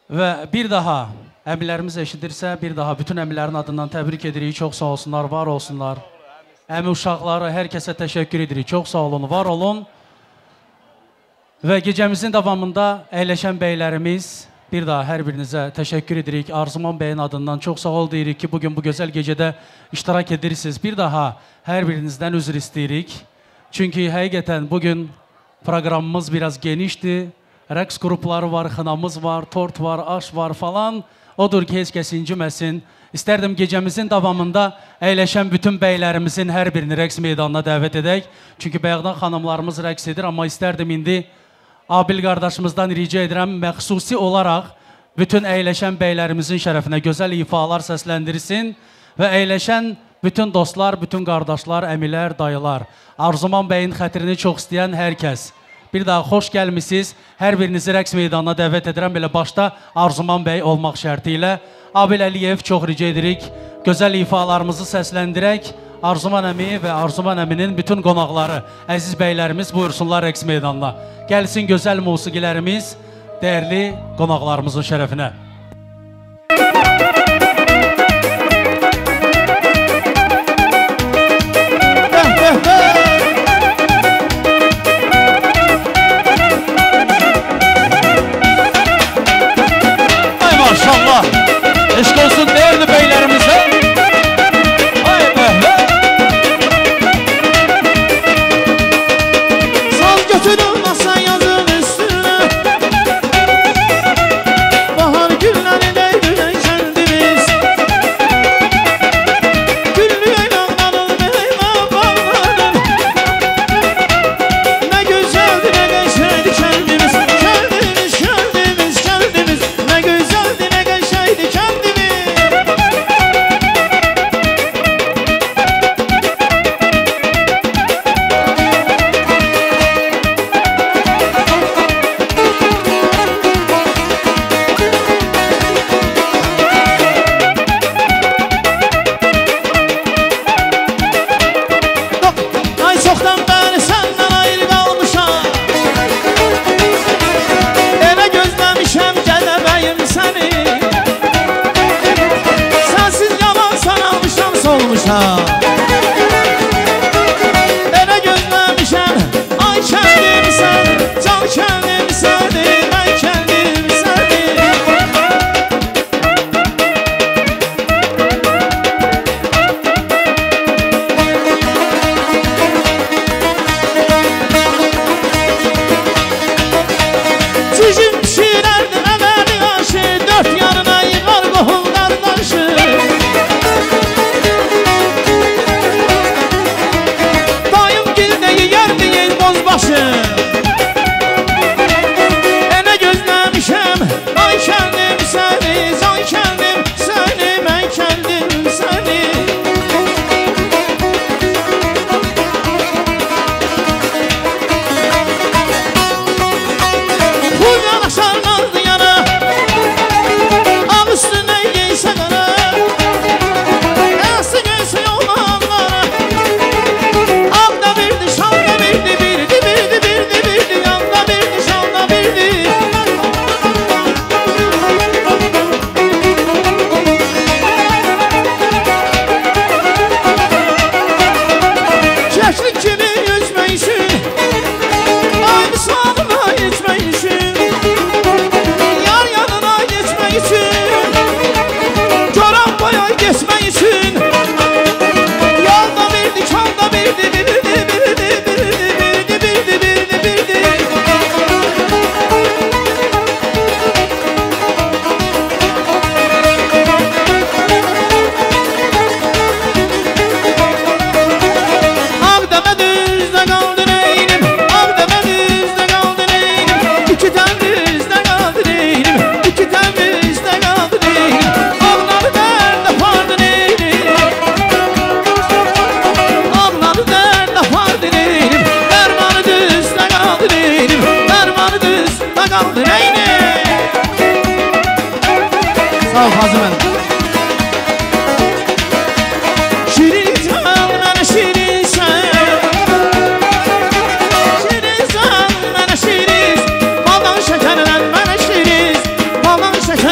Və bir daha əmilərimiz eşidirsə, bir daha bütün əmilərin adından təbrik edirik. Çox sağ olsunlar, var olsunlar. Əmi uşaqları, hər kəsə təşəkkür edirik. Çox sağ olun, var olun. Və gecəmizin davamında əyləşən bəylərimiz, bir daha hər birinizə təşəkkür edirik. Arzuman bəyin adından çox sağ ol deyirik ki, bugün bu gözəl gecədə iştirak edirsiniz. Bir daha hər birinizdən üzr istəyirik. Çünki həqiqətən bugün proqramımız biraz genişdir. Rəqs qrupları var, xınamız var, tort var, aş var falan. Odur ki, heç kəs inciməsin. İstərdim gecəmizin davamında əyləşən bütün bəylərimizin hər birini rəqs meydanına dəvət edək. Çünki bayaqdan xanımlarımız rəqs edir, amma istərdim indi Abil qardaşımızdan rica edirəm, məxsusi olaraq bütün əyləşən bəylərimizin şərəfinə gözəl ifalar səsləndirsin və əyləşən bütün dostlar, bütün qardaşlar, əmilər, dayılar, Arzuman bəyin xətrini çox istəyən hər kəs. Bir daha xoş gəlmişsiniz. Hər birinizi rəqs meydanına dəvət edirəm. Belə başda Arzuman bəy olmaq şərti ilə. Abil Əliyev çox rica edirik. Gözəl ifalarımızı səsləndirək. Arzuman əmi və Arzuman əminin bütün qonaqları, əziz bəylərimiz buyursunlar rəqs meydanına. Gəlsin gözəl musiqilərimiz dəyərli qonaqlarımızın şərəfinə. Eşq olsun değerli beylerimize. Ay be. Sal götürün masa yazın üstüne. Bahar günleri değdiren kendimiz. Güllü eynakların meyve bağların. Ne güzeldi ne geçeydi kendimiz. Kendimiz, kendimiz, kendimiz. Ne güzeldi ne geçeydi kendimiz. Ay çoktan beri senden ayrı kalmışam. Ele gözlemişem gelebeğim seni. Sensiz yalan sanalmışam solmuşam. Ele gözlemişem ay kendim sen, can kendim seni, ben kendim seni. Cicim pişirerdi əməli aşı, dört yanına yığar qohum qardaşı. Dayım gildə yiyərdi yel bozbaşı. Elə gözləmişəm, ay kendim səni, can kendim səni, mən kendim səni. Pul yanaşarmazdı yana, ağ üstüne giysə qara. Əsi göysə yollanlara. Ağ da birdi, şal da birdi, birdi, birdi, birdi, birdi. Yan da birdi, şal da birdi. Kəklik kimi yüzmək üçün, ay misalına içmək üçün, yar yanına geçmək üçün, göran boya geçmək üçün. Yal da birdi, kal da birdi, birdi, birdi, birdi, birdi, birdi, birdi, birdi. Ağdamə düzdə qaldı neynim, Ağdamə düzdə qaldı neynim. İki tən düzdə qaldı neynim, iki tən düzdə qaldı neynim. Ağları dərd apardı neynim, ağları dərd apardı neynim. Dərmanı düzdə qaldı neynim, dərmanı düzdə qaldı neynim. Sağ ol Fazıl mənim. Şirin can mənə şirinsən, şirin can mənə şirin, baldan şəkərlən mənə şirin, baldan şəkərlən.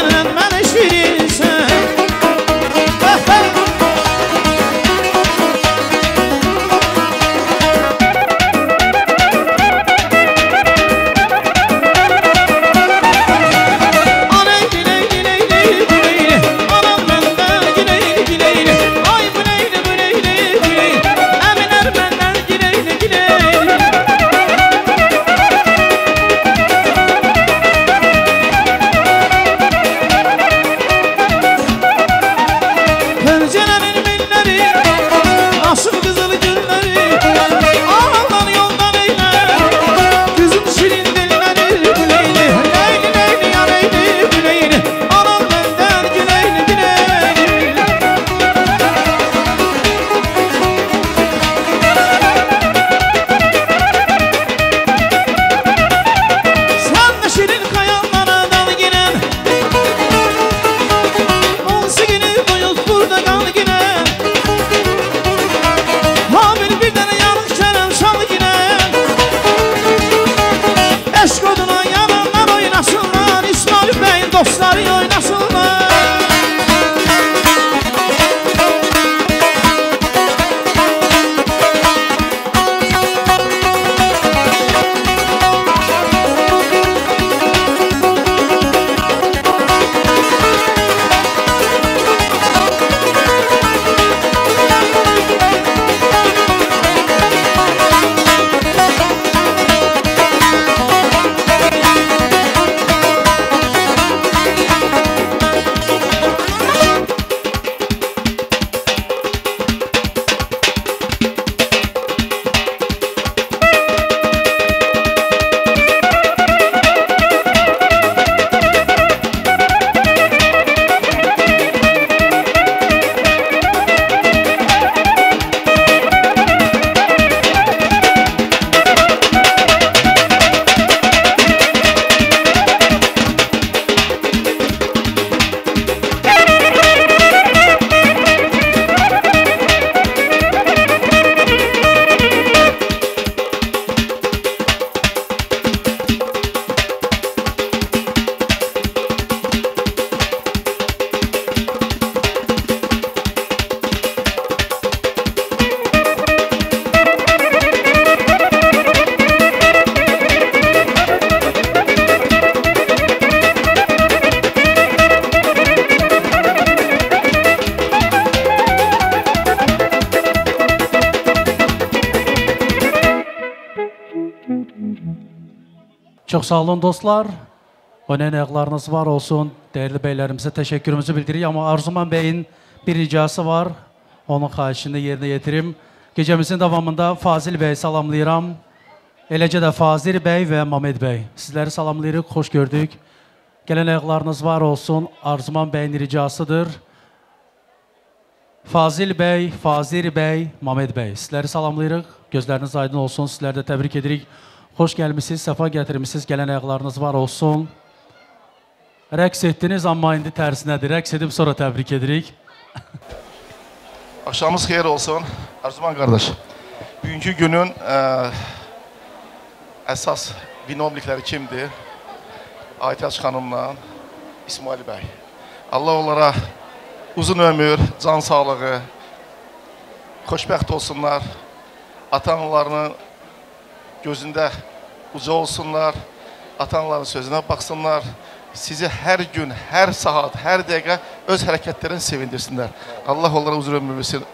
Çok sağ olun dostlar. Önen ayaklarınız var olsun. Değerli beylerimize teşekkürümüzü bildiriyor ama Arzuman Bey'in bir ricası var. Onun xahişini yerine getireyim. Gecemizin devamında Fazil Bey salamlayıram. Eləcə də Fazil Bey ve Mamed Bey. Sizleri salamlayırıq, hoş gördük. Gelen ayaklarınız var olsun. Arzuman Bey'in ricasıdır. Fazil Bey, Mamed Bey. Sizleri salamlayırıq. Gözleriniz aydın olsun. Sizleri de tebrik edirik. Hoş gelmişsiniz, sefa getirmişsiniz. Gelen ayaklarınız var olsun. Rəqs etdiniz, amma indi tərsinədir. Rəqs edib sonra təbrik edirik. Akşamınız xeyir olsun. Arzuman kardeş. Bugünkü günün əsas vinovlikləri kimdir? Aytaç xanımla İsmail Bey. Allah onlara uzun ömür, can sağlığı, xoşbəxt olsunlar. Ata-analarının gözündə uca olsunlar. Ata-analarının sözünə baxsınlar. Sizi hər gün, hər saat, hər dəqiqə öz hərəkətlərini sevindirsinlər. Allah onlara uzun ömür versin.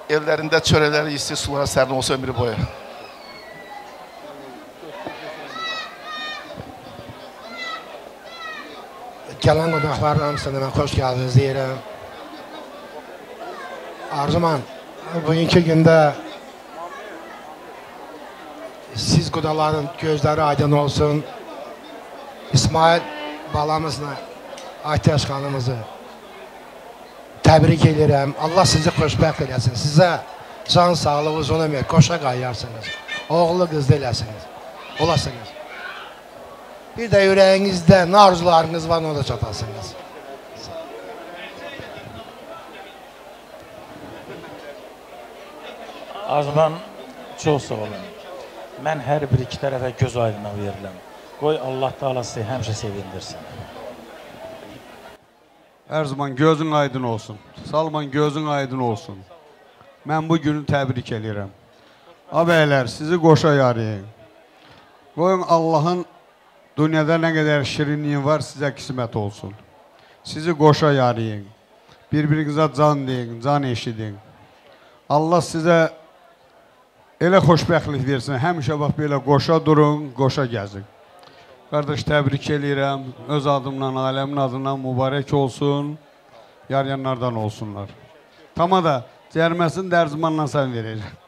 Evlərində çörələri, isti sulara sərin olsun ömrü boyu. Gələn qonaqların hamısına mən xoş gəldiniz deyirəm. Arzuman, bugünkü gündə siz qonaqların gözləri aydın olsun. İsmail balamızla Aytaç xanımızı təbrik edirəm. Allah sizi xoşbəxt eləsin. Sizə can sağlığı, uzun ömür, qoşa qayarsınız. Oğlu qızlı eləsiniz. Olasınız. Bir də ürəyinizdə nə arzularınız var, onu da çatasınız. Arzuman, çox sağ olun. Mən hər bir-iki tərəfə göz aydına verirəm. Qoy Allah Teala sizi həmişə sevindirsin. Arzuman, gözün aydın olsun. Salman, gözün aydın olsun. Mən bu günü təbrik edirəm. Abəylər, sizi qoşa yarayın. Qoyun Allahın dünyada nə qədər şirinliyin var, sizə qismət olsun. Sizi qoşa yarayın. Bir-birinizə can deyin, can eşidin. Allah sizə elə xoşbəxtlik versin. Həmişə bax belə qoşa durun, qoşa gəzin. Qardaş, təbrik edirəm. Öz adımla, aləmin adından mübarək olsun. Yarayanlardan olsunlar. Tama da cərməsini də Arzumanla sən verəcək.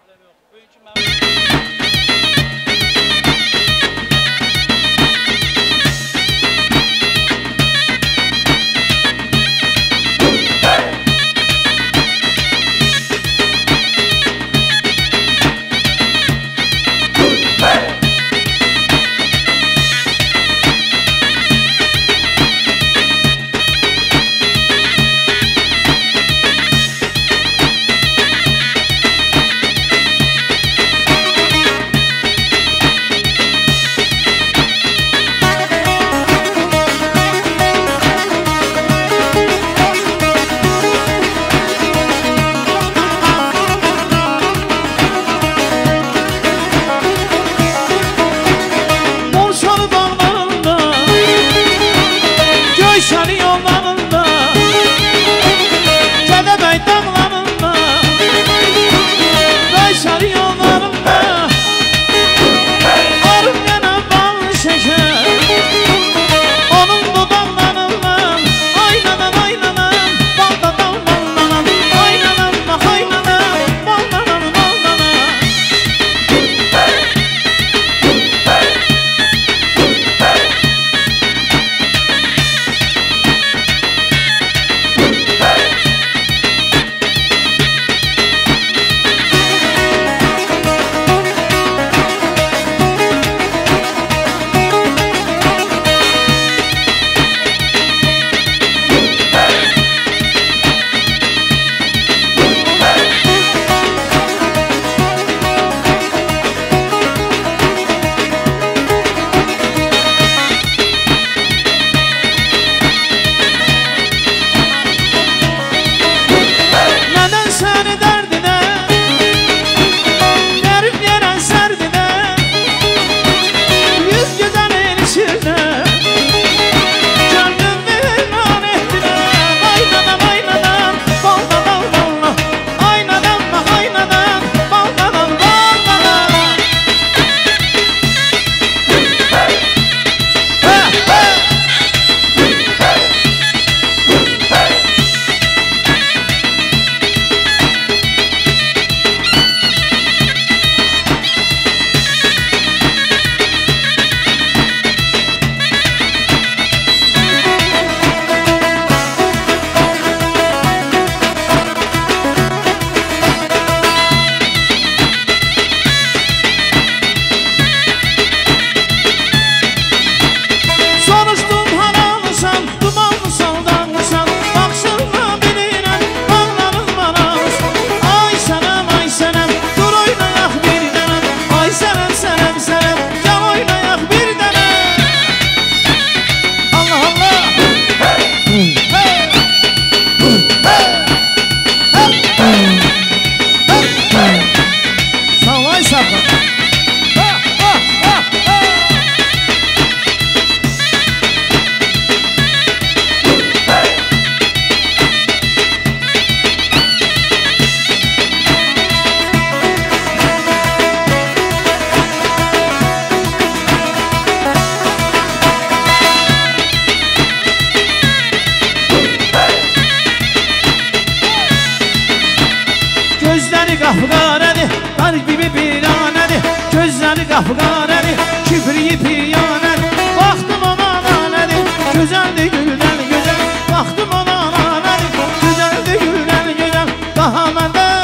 Güzeldi gülden güzel, baktım ona benim. Güzeldi gülden güzel, daha bende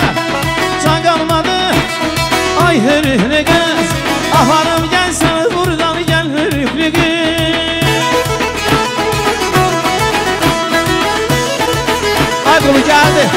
can kalmadı. Ay herifli kız, aparım gelsene buradan gel herifli kız. Ay kulu geldi.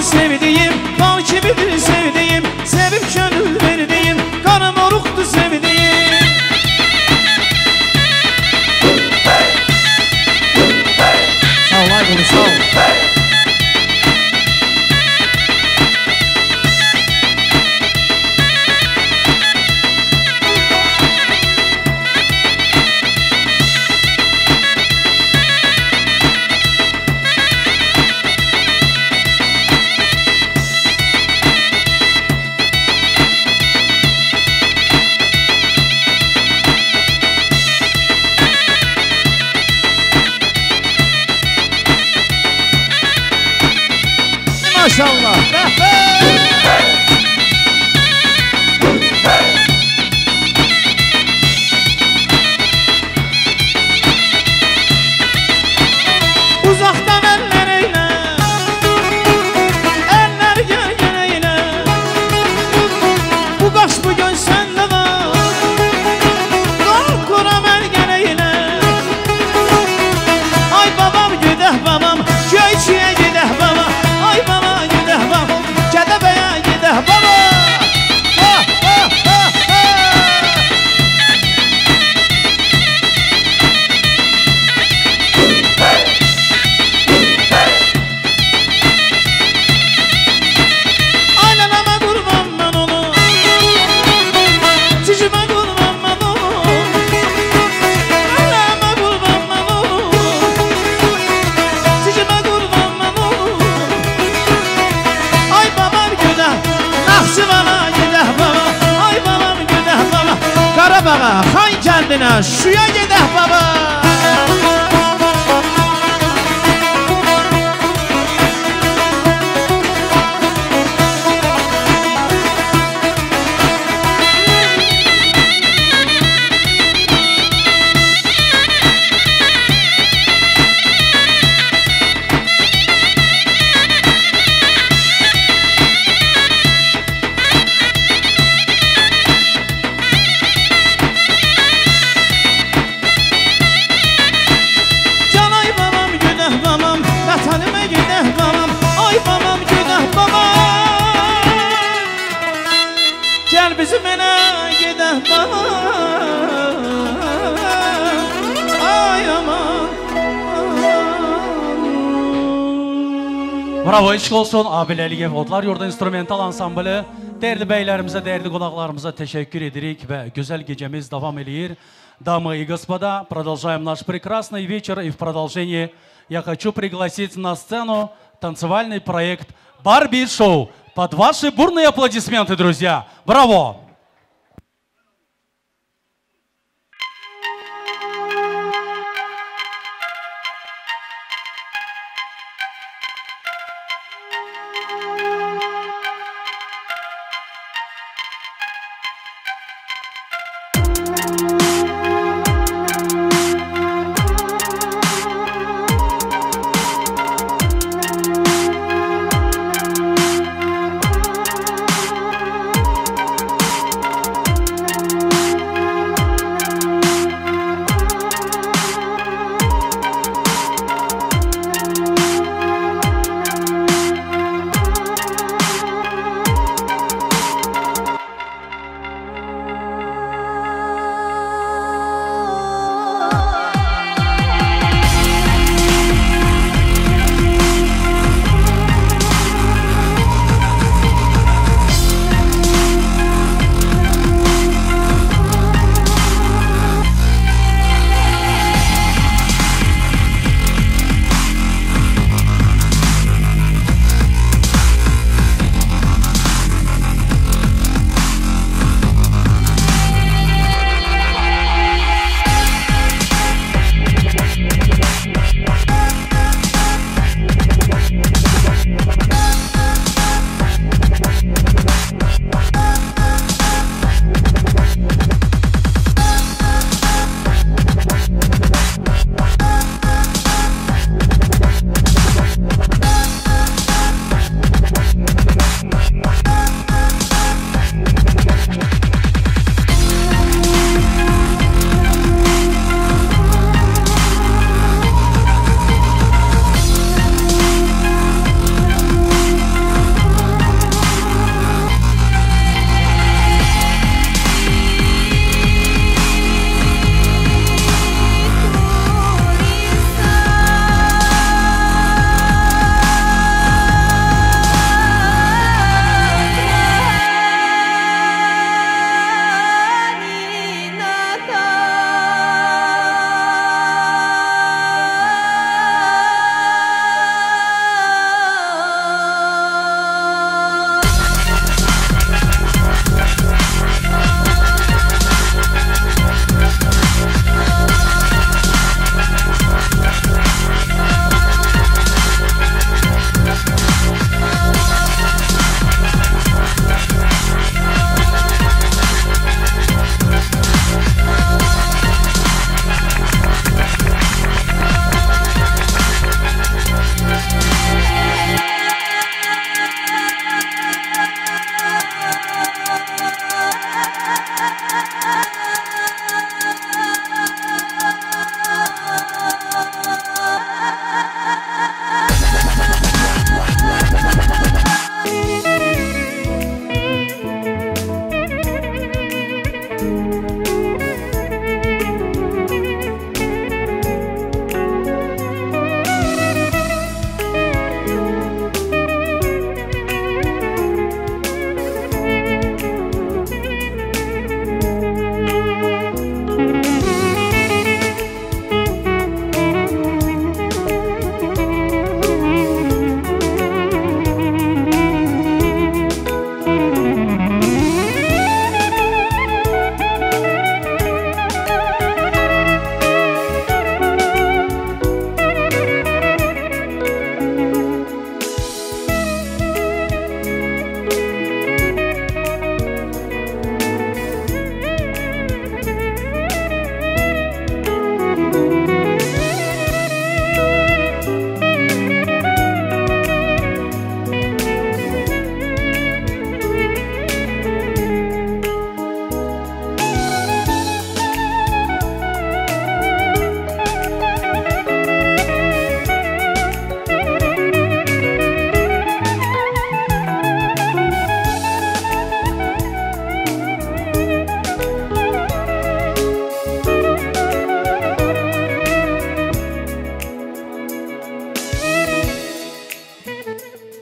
Sevdiğim, bal gibidir sevdiğim, sevip gönül verdiğim, kanım oruktu sevdiğim. Sağ ol Aygül, sağ ol. Maşallah. Uzaktan eller eyle, eller gel gel eyle. Bu kaş bu göz sende var, korkuram el gel eyle. Ay babam güdeh babam, köyçüye gideh babam. Ay baba gideh baba, Kədəbəyə gideh baba. Aynanama qurban mən onu, cicimə qurban mən onu. Aynanama qurban mən onu, cicimə qurban mən onu. Ay babam güdeh, Naxçıvana gideh baba. Ay babam güdeh baba, Qarabağa, Xan kəndinə, Şuya gideh baba. Gel bizim ene gideh baba. Ay aman. Bravo, eşlik olsun. Abiləliyev Odlar Yurdu instrumental ansamblı. Değerli beylerimize, değerli qonaqlarımıza teşekkür edirik ve güzel gecemiz devam ediyor. Дамы и господа, продолжаем наш прекрасный вечер, и в продолжении я хочу пригласить на сцену танцевальный проект «Барби Шоу». Под ваши бурные аплодисменты, друзья! Браво!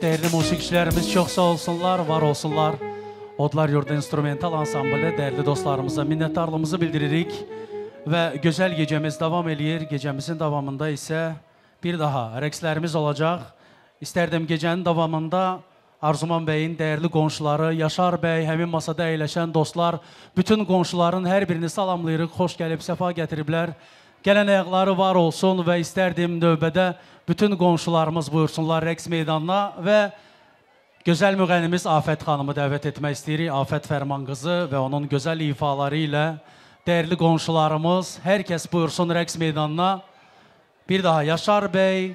Değerli musiqiçilərimiz çox sağ olsunlar, var olsunlar. Odlar Yurdu Instrumental Ansamblı değerli dostlarımıza minnətdarlığımızı bildiririk. Və gözəl gecəmiz davam eləyir. Gecəmizin davamında isə bir daha rəqslərimiz olacaq. İstərdim gecənin davamında Arzuman bəyin değerli qonşuları, Yaşar bəy, həmin masada əyləşən dostlar, bütün qonşuların hər birini salamlayırıq, xoş gəlib, səfa gətiriblər. Gələn ayaqları var olsun və istərdim növbədə bütün qonşularımız buyursunlar rəqs meydanına və gözəl müğənnimiz Afət xanımı dəvət etmək istəyirik. Afət Fərman qızı və onun gözəl ifaları ilə değerli qonşularımız, hər kəs buyursun rəqs meydanına. Bir daha Yaşar bəy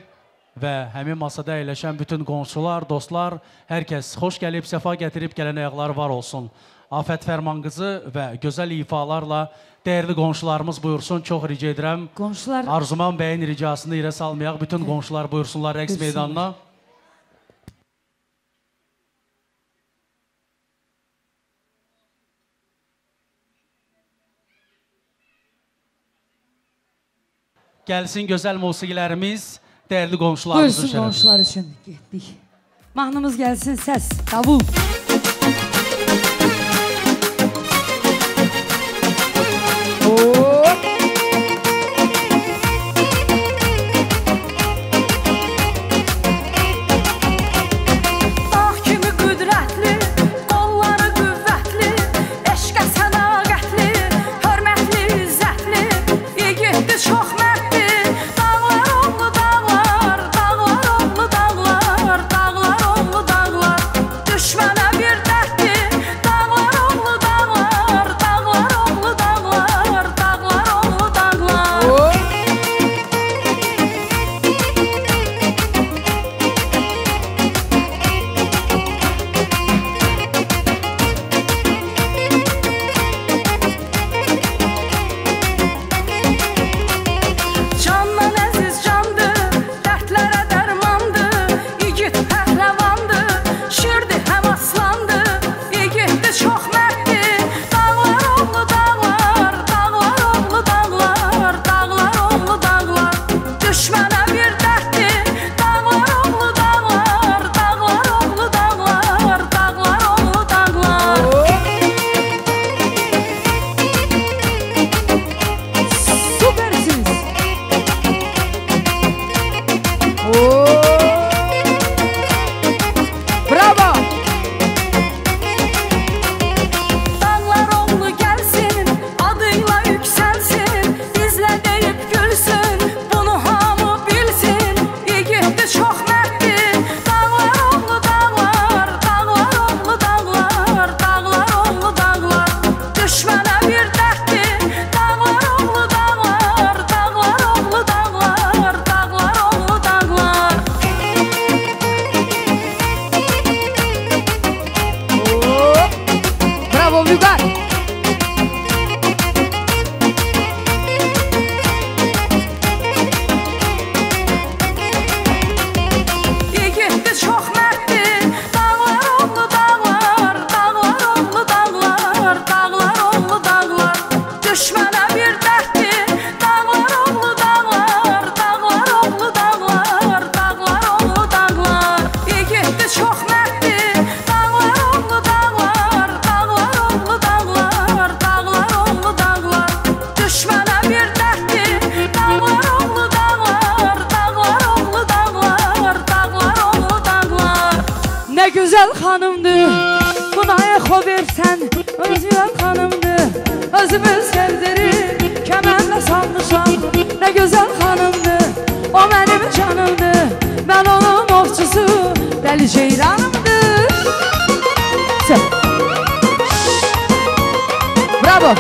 və həmin masada əyləşən bütün qonşular, dostlar, hər kəs xoş gəlib, səfa gətirib, gələn ayaqları var olsun. Afət Fərman qızı və gözəl ifalarla değerli qonşularımız buyursun, çox rica edirəm. Qonşular Arzuman bəyin ricasını irə salmayaq, bütün qonşular buyursunlar rəqs meydanına. Gəlsin gözəl musiqilərimiz, değerli qonşularımızın buyursun qonşular üçün getdik. Mahnımız gəlsin, səs, davul. Güzel xanımdır, buna exo versən, özgür xanımdır, özümü sevdirir, kəmənlə salmışam. Nə gözəl xanımdır, o mənim canımdır, mən onun ovçusu, dəli ceyranımdır. Bravo.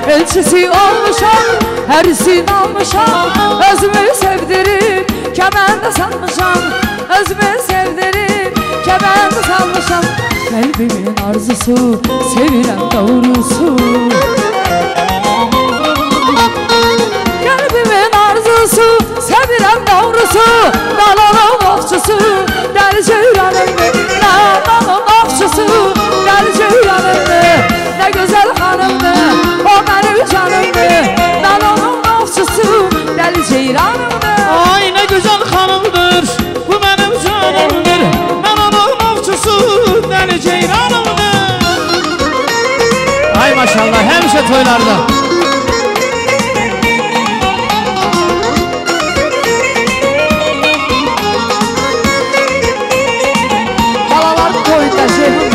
Elçisi olmuşam, hərisini almışam, özümü sevdirib, kəməndə salmışam, özümü sevdirib, Kalbimin arzusu, sevirəm doğrusu. Kalbimin arzusu, sevirəm doğrusu. Nalanın ovçusu, dəlicə ürənimdir. Nalanın ovçusu, dəlicə ürənimdir. Nə gözəl xanımdır, o mənim canımdır. Nalanın ovçusu, dəlicə ürənimdir. Ay nə gözəl xanımdır, bu mənim canımdır. Mən onun ovçusu, dəli ceyranımdır. Ay maşallah, həmişə toylarda. Balalar toyda şeyhim.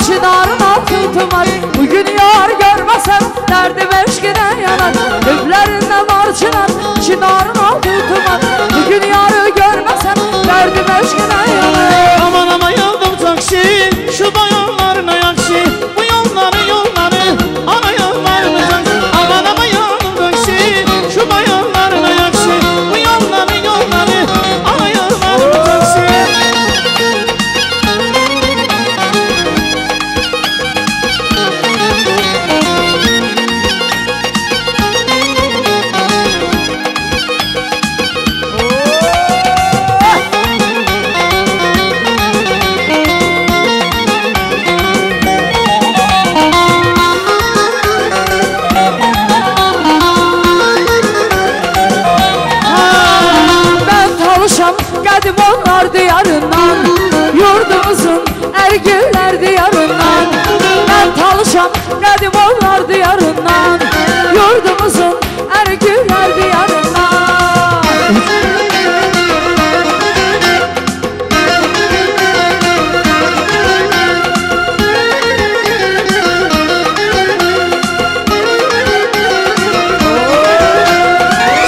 Çınarın altı var. Bugün yar görmesem derdim eşkine yanar. Evlerinde var çınar, çınarın altı var. Bugün yarı görmesem derdim eşkine yanar. Aman ama yandım taksi, şu bayanlarına yakşı. Bu yolları, ana yollarına taksi. Aman ama yandım taksi, şu bayanlarına yakşı. Bu yolları, ana yollarına taksi. Qədim onlar diyarından, yurdumuzun ərgülər diyarından. Mən talışam qədim onlar diyarından, yurdumuzun ərgülər diyarından.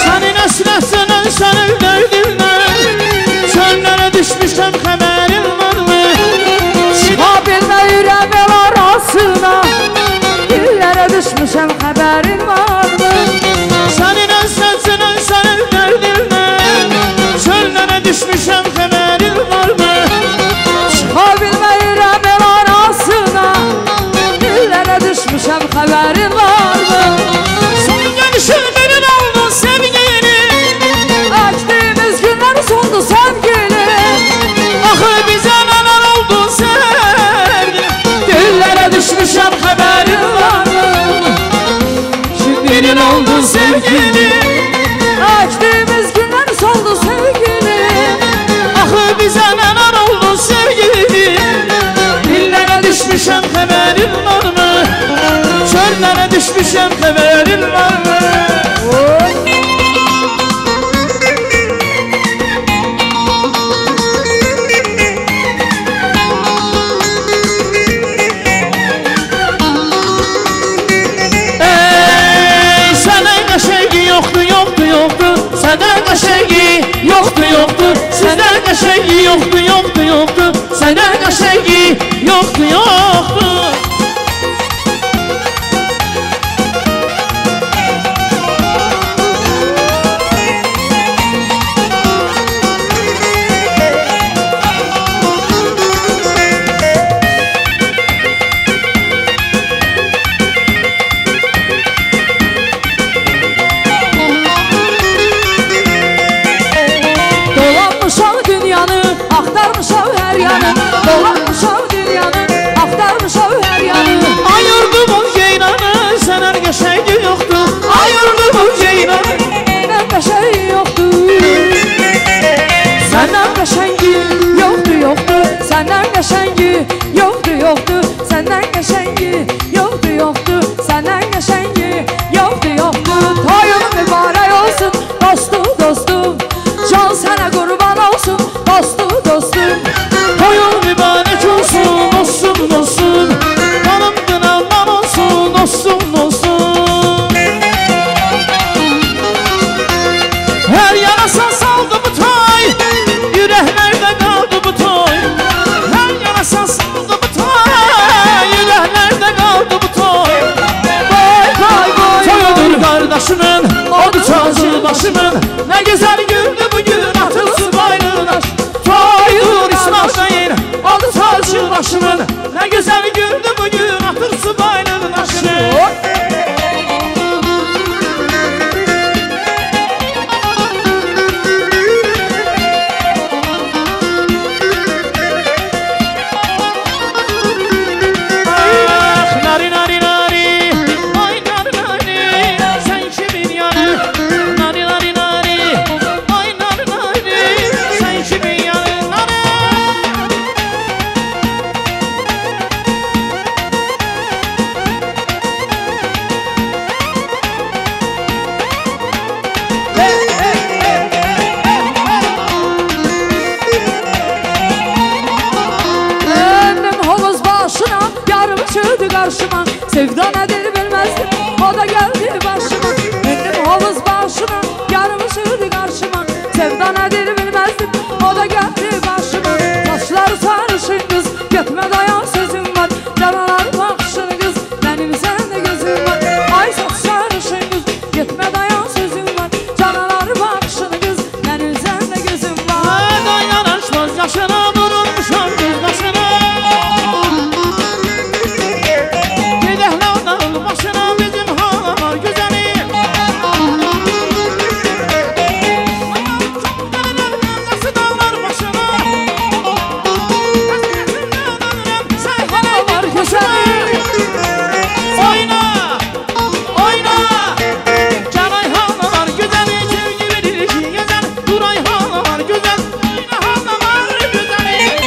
Sənin əsrəsindən, sənin döydündən, çöllere düşmüşəm xəbərin varmı? Çıxa bilmə ürəmin arasına, dillərə düşmüşəm xəbərin varmı? Sənin əsrəsindən, sənin döydündən, çöllere düşmüşəm xəbərin varmı? Çıxa bilmə ürəmin arasına, dillərə düşmüşəm xəbərin varmı? Son görüşümün oldu sevgili, Əkdiyimiz günlər sondu sevgili. axı bizə nələr oldu sevgi. Dillərə düşmüşəm xəbərin varmı? Şimdinin oldu sevgili, Əkdiyimiz günlər sondu sevgili. axı bizə nələr oldu sevgili. Dillərə düşmüşəm xəbərin varmı? Çöllərə düşmüşəm xəbərin varmı? Səndən qəşəngi yoxdur, səndən qəşəngi yoxdur, səndən qəşəngi yoxdur. Axtarmışam hər yanı, dolanmışam dünyanı, axtarmışam hər yanı. Ayırdım o ceylanı, səndən qəşəngi yoxdur. Ayırdım o ceylanı, Səndən qəşəngi yoxdur. Səndən qəşəngi yoxdur. Səndən qəşəngi yoxdur. Səndən qəşəngi yoxdur. Səndən qəşəngi yoxdur. Toyun mübarək olsun, dostum. Can sənə qurban olsun, dostum. toyun mübarək olsun, dostum. Kanımdın aman olsun, dostum. Her yana saldı bu tay, yürekler nerede kaldı bu toy? Her yana sarsıldı bu toy. Yüreklerde kaldı bu toy. Vay vay vay. Toyudur kardeşimin, oldu çazı başımın. Ne güzel gündü bugün atılsın bayrağına. Toyudur İsmail Bey'in, oldu çazı başımın. Ne güzel gündü bugün atılsın bayrağına. Sevda nedir bilmezdim, o da geldi başıma. Benim havuz başıma, yarım sürdü karşıma. Sevda nedir bilmezdim, o da geldi başıma. Saçları sarışın kız, gitme dayan sözüm var. Canalar bakışın kız, benim sende gözüm var. Ay saç sarışın kız, gitme dayan sözüm var. Canalar bakışın kız, benim sende gözüm var. Dayanışmaz yaşına vurulmuşam kız başına. Başına bizim halalar güzeli. Nasıl dağlar başına. Sen halalar güzeli. Oyna, oyna. Canay halalar güzeli. Sevgilidir ki güzel. Duray halalar güzel. Oyna halalar güzeli.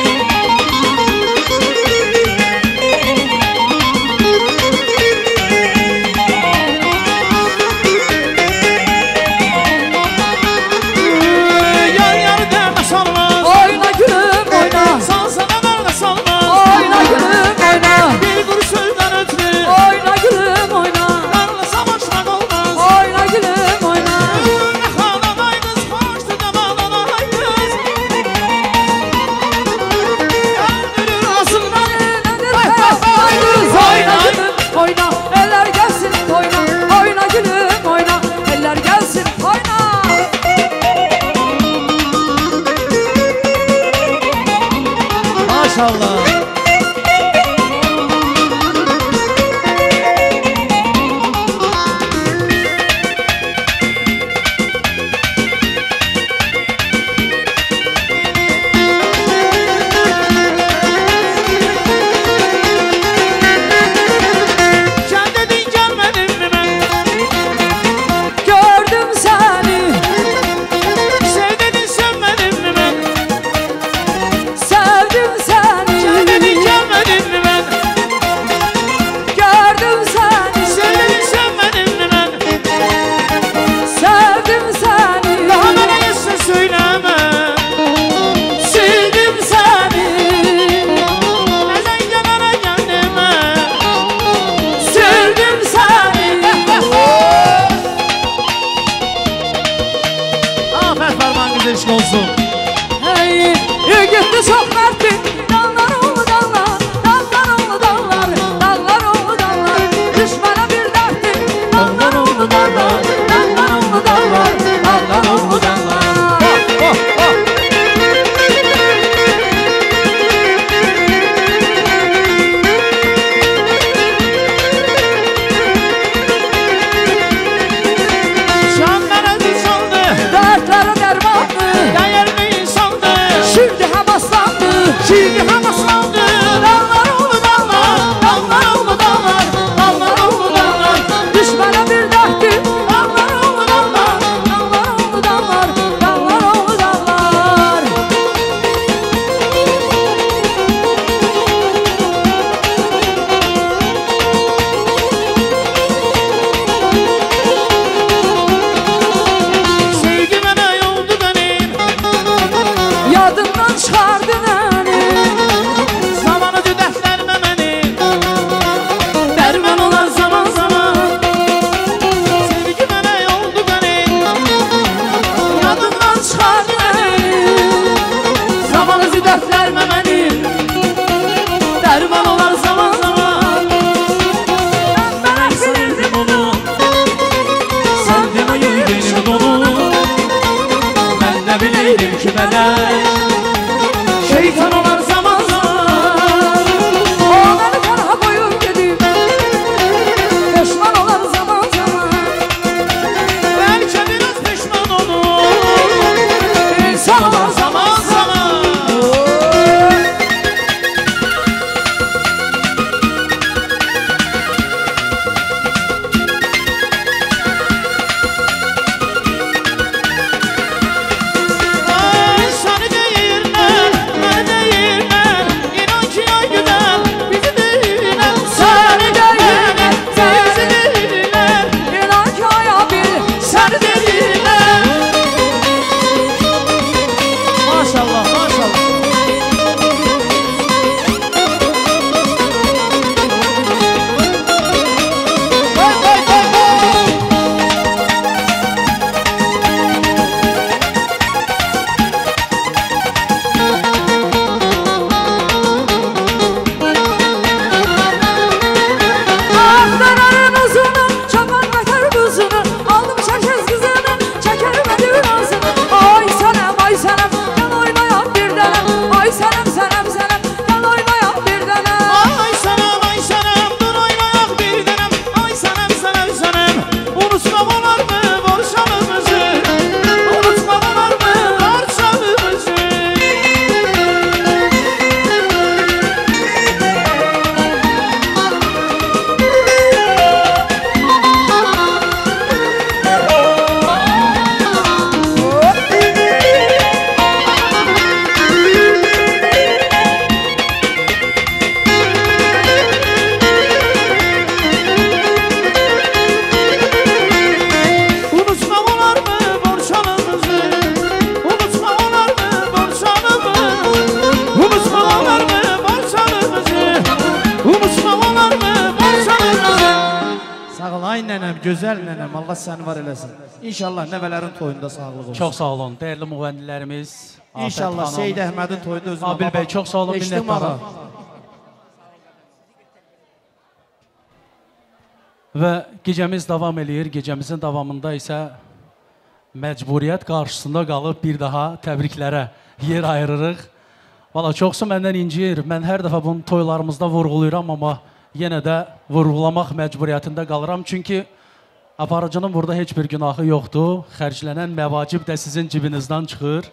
Oyna gülüm oyna, Salsana da salmaz. oyna gülüm oyna. Bir kuruş sözden ötürü Oyna gülüm oyna, karla savaşmak olmaz. oyna gülüm oyna. Ne halanay kız, hoştu da bağlanay kız. Öldürür ağzından. Oyna gülüm oyna, eller gelsin oyna. Oyna gülüm oyna, eller gelsin oyna. Maşallah. Sen dedin gelmedin mi ben? Gördüm seni, Sev dedin sevmedin mi ben? sevdim seni. Sen dedin gelmedin mi ben? Gördüm seni, Sev dedin sevmedin mi ben? sevdim seni. Daha bana yazsa söyleme. Sildim seni, Neden yanara kendime? sildim seni. Afet parmağın güzel iş olsun. Hey, gitti çok merttin. Dallar oldu dallar, dallar oldu dallar, dallar oldu dallar. Düşmana bir derttin. Dallar oldu dallar, dallar oldu dallar, dallar oldu dallar. Şanlara diz oldu. Dertlere dermanlı, Değerli insandı. şimdi hem aslandı. Şimdi havaslandı. Dallar oldu dallar, dallar oldu dallar, dallar oldu dallar. Düşmana bir derttin. Dallar oldu dallar, dallar oldu dallar, dallar oldu dallar. Sevgime ne oldu benim? Yadından çıkardın hani. gözəl nənəm, Allah səni var eləsin. İnşallah nəvələrin toyunda sağlıq olsun. Çox sağ olun, dəyərli müğənnilərimiz. İnşallah Seyid Əhmədin toyunda özünə Abil bəy, çox sağ olun, minnətdarım. Və gecəmiz davam eləyir. Gecəmizin davamında isə məcburiyyət qarşısında qalıb bir daha təbriklərə yer ayırırıq. Valla çoxsu məndən inciyir. Mən hər dəfə bunu toylarımızda vurğuluyuram, amma yenə də vurğulamaq məcburiyyətində qalıram. Çünki aparıcının burada heç bir günahı yoxdur. Xərclənən məvacib də sizin cibinizdən çıxır.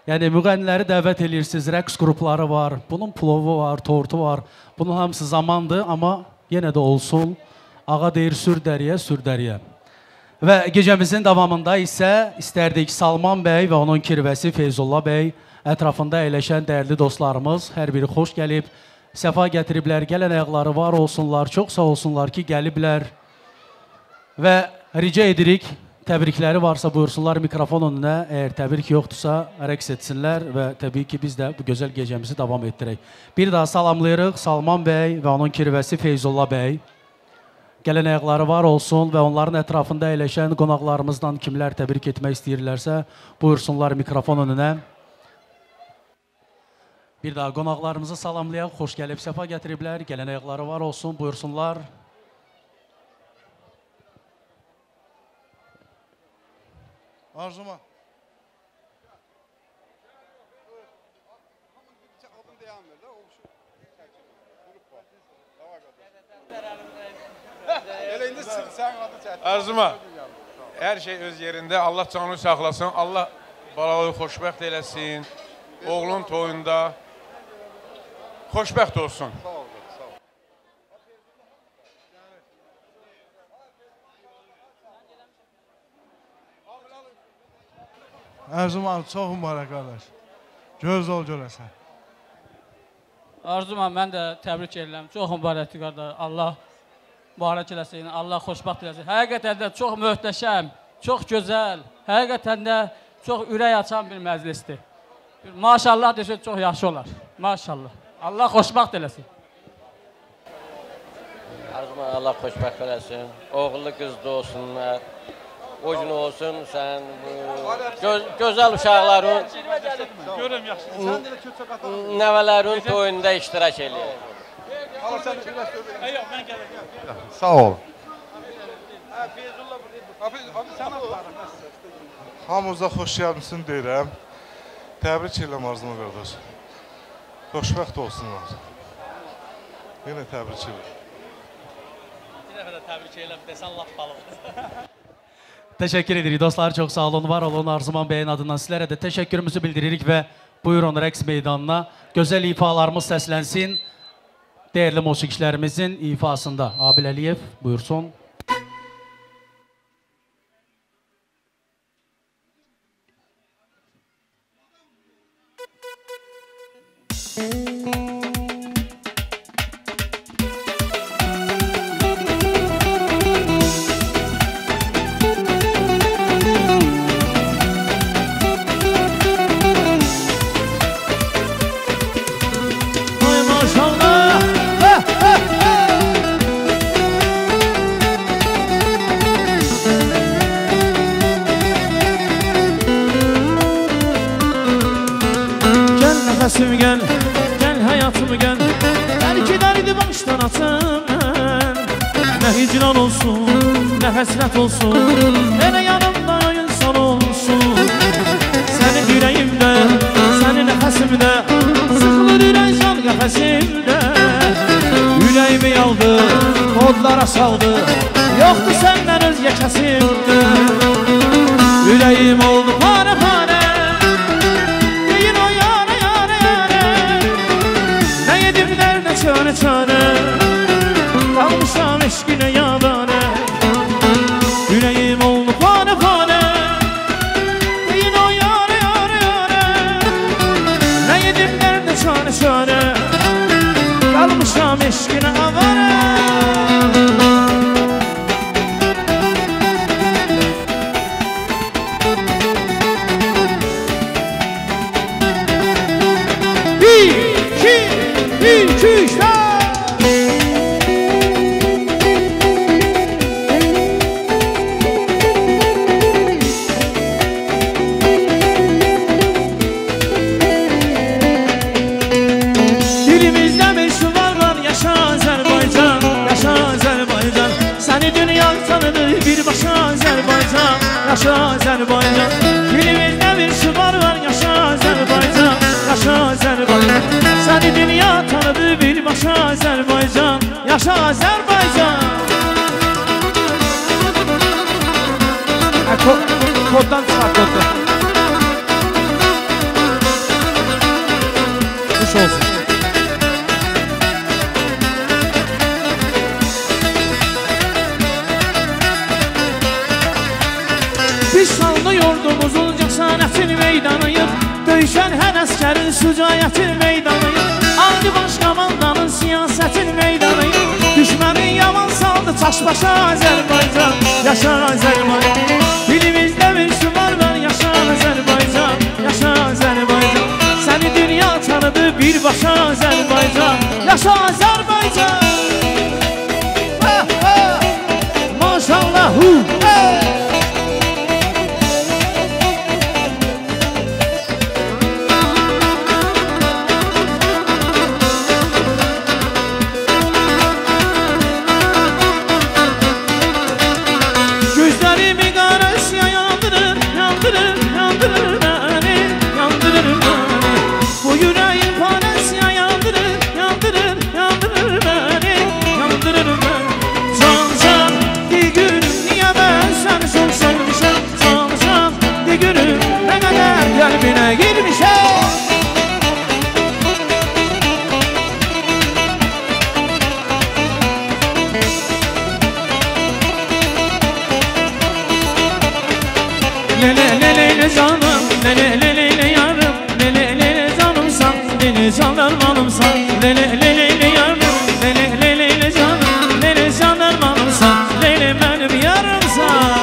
Yəni müğənniləri dəvət edirsiniz, rəqs qrupları var, bunun plovu var, tortu var. Bunun hamısı zamandır, amma yenə də olsun. Ağa deyir sür dəriyə, sür dəriyə. Və gecəmizin davamında isə istərdik Salman bəy və onun kirvəsi Feyzullah bəy, ətrafında əyləşən dəyərli dostlarımız, hər biri xoş gəlib, səfa gətiriblər, gələn ayaqları var olsunlar, çox sağ olsunlar ki, gəliblər. Və rica edirik, təbrikləri varsa buyursunlar mikrofon önünə, əgər təbrik yoxdursa rəqs etsinlər və təbii ki, biz də bu gözəl gecəmizi davam etdirək. Bir daha salamlayırıq Salman bəy və onun kirvəsi Feyzullah bəy. Gələn ayaqları var olsun və onların ətrafında əyləşən qonaqlarımızdan kimlər təbrik etmək istəyirlərsə, buyursunlar mikrofon önünə. Bir daha qonaqlarımızı salamlayaq, xoş gəlib, səfa gətiriblər, gələn ayaqları var olsun, buyursunlar. Arzuma. Arzuma, hər şey öz yerində, Allah canını saxlasın, Allah balalığı xoşbəxt eləsin, oğlun toyunda xoşbəxt olsun. Arzuma, çox mübarək qardaş, göz ol görəsən. Arzuma, mən də təbrik edirəm, çox mübarəkdir qardaş, Allah mübarək eləsin, Allah xoşbəxt eləsin. Həqiqətən də çox möhtəşəm, çox gözəl, həqiqətən də çox ürək açan bir məclisdir. Maşallah desə çox yaxşı olar, maşallah. Allah xoşbəxt eləsin. Arzuma, Allah xoşbəxt eləsin, oğullu qızlı olsunlar, o gün olsun sən gözəl uşaqların, nəvələrin toyunda iştirak eləyir. Sağ ol. Hamımıza xoş gəlmişsin deyirəm. Təbrik edirəm Arzuma qardaş. Xoşbəxt olsunlar. Yenə təbrik edirəm. Bir dəfə də təbrik edirəm, desən laf balıq. Təşəkkür edirik dostlar, çox sağ olun, var olun Arzuman bəyin adından sizlərə də təşəkkürümüzü bildiririk və buyurun rəqs meydanına gözəl ifalarımız səslənsin. Dəyərli musiqiçilərimizin ifasında Abil Əliyev buyursun. Gel, gel hayatımı gel. Belki derdi baştan atım ben. Ne hicran olsun, ne hasret olsun, ne yanımda insan olsun. Senin yüreğimde, senin nefesimde, sıkılır yürek can kafesimde. Yüreğimi yaldı, kodlara saldı, yoktu senden özge kesimde. Yüreğim oldu pane pane, çare çare, kalmışam eşkine yabane. Yüreğim oldu pane pane, deyin o yare yare yare. Ne yedim nerede çare çare, kalmışam eşkine avare. yaşa Azərbaycan. Dilimizdə bir şübar var, yaşa Azərbaycan, yaşa Azərbaycan. Səni dünya tanıdı birbaşa Azərbaycan, yaşa Azərbaycan. Koddan çıxar, koddan. Kuş olsun. Biz saldı yurdumuzun cəsarətin meydanıyıq. Döyüşən hər əskərin sücaətin meydanıyıq. Adi baş komandanın siyasətin meydanıyıq. Düşmənin yaman saldı çaşbaşa Azərbaycan, yaşa Azərbaycan. Dilimizdə bir şübar var, yaşa Azərbaycan, yaşa Azərbaycan. Səni dünya tanıdı birbaşa Azərbaycan, yaşa Azərbaycan. Maşallah, gözlərimi qarasıya yandırır, yandırır, yandırır məni, yandırır məni. Bu yüreğin parasıya yandırır, yandırır, yandırır məni, yandırır məni. Can can de gülüm, niye ben seni çok sevmişim. Can can de gülüm, ne kadar kalbine girmişim. Le le le le le canım, le le le le le yarım, le le le le canımsan, beni jandarmanımsan. Le le le le le yarım, le le le le le canım, le le jandarmanımsan, le le benim yarımsan.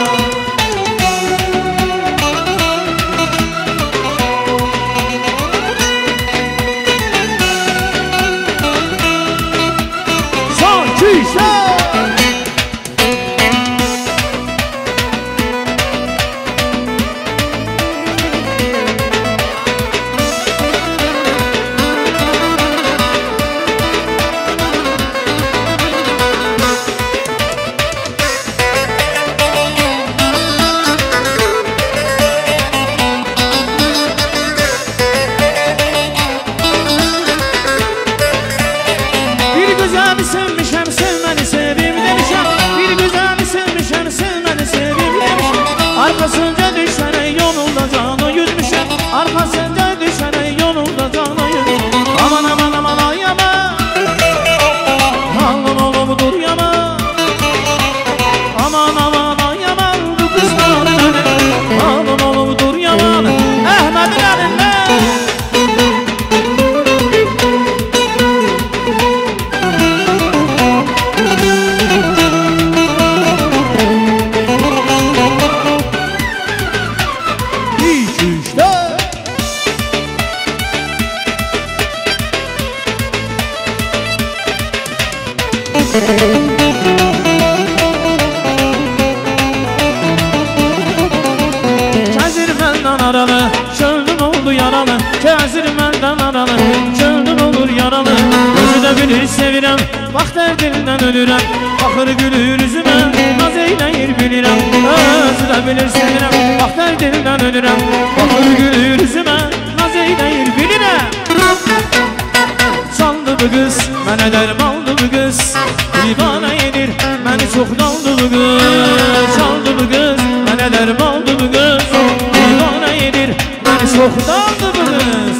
Son, iki, son. Sevmişəm, sevməni sevim demişəm. Bir güzəli sevmişəm, sevməni sevim demişəm. Arkasınca düşənə yolunda canı yüzmüşəm. Arkasınca düşənə yolunda canı yüzmüşəm. Aman aman aman ay aman, halım olub dur yaman. Aman aman ay aman, bu kızların önü, halım olub dur yaman. Əhmədin əlində Kəzir məndən aralı, çöldüm oldu yaralı. Kəzir məndən aralı, çöldüm olur yaralı. Özü də bilir sevirəm, bax dərdindən ölürəm. Baxır gülür üzümə, naz eyləyir bilirəm. Özü də bilir sevirəm, bax dərdindən ölürəm. Baxır gülür üzümə, naz eyləyir bilirəm. Çaldı bu qız, mənə dərmandı bu qız. Divana edir, məni çox daldı bu qız. Çaldı bu qız, mənə dərmandı bu qız. Divana edir, məni çox daldı bu qız.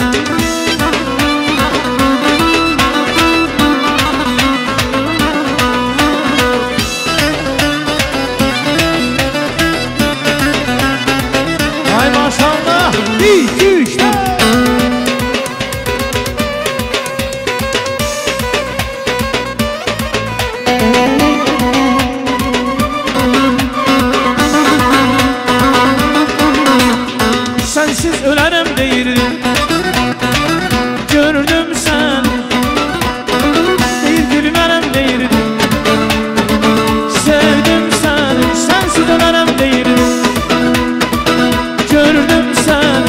Ay maşallah, bir, iki, üç, dört. Sensiz ölerim değilim, gördüm sen. Bir gülmerim değilim, sevdim sen. Sensiz ölerim değilim, gördüm sen.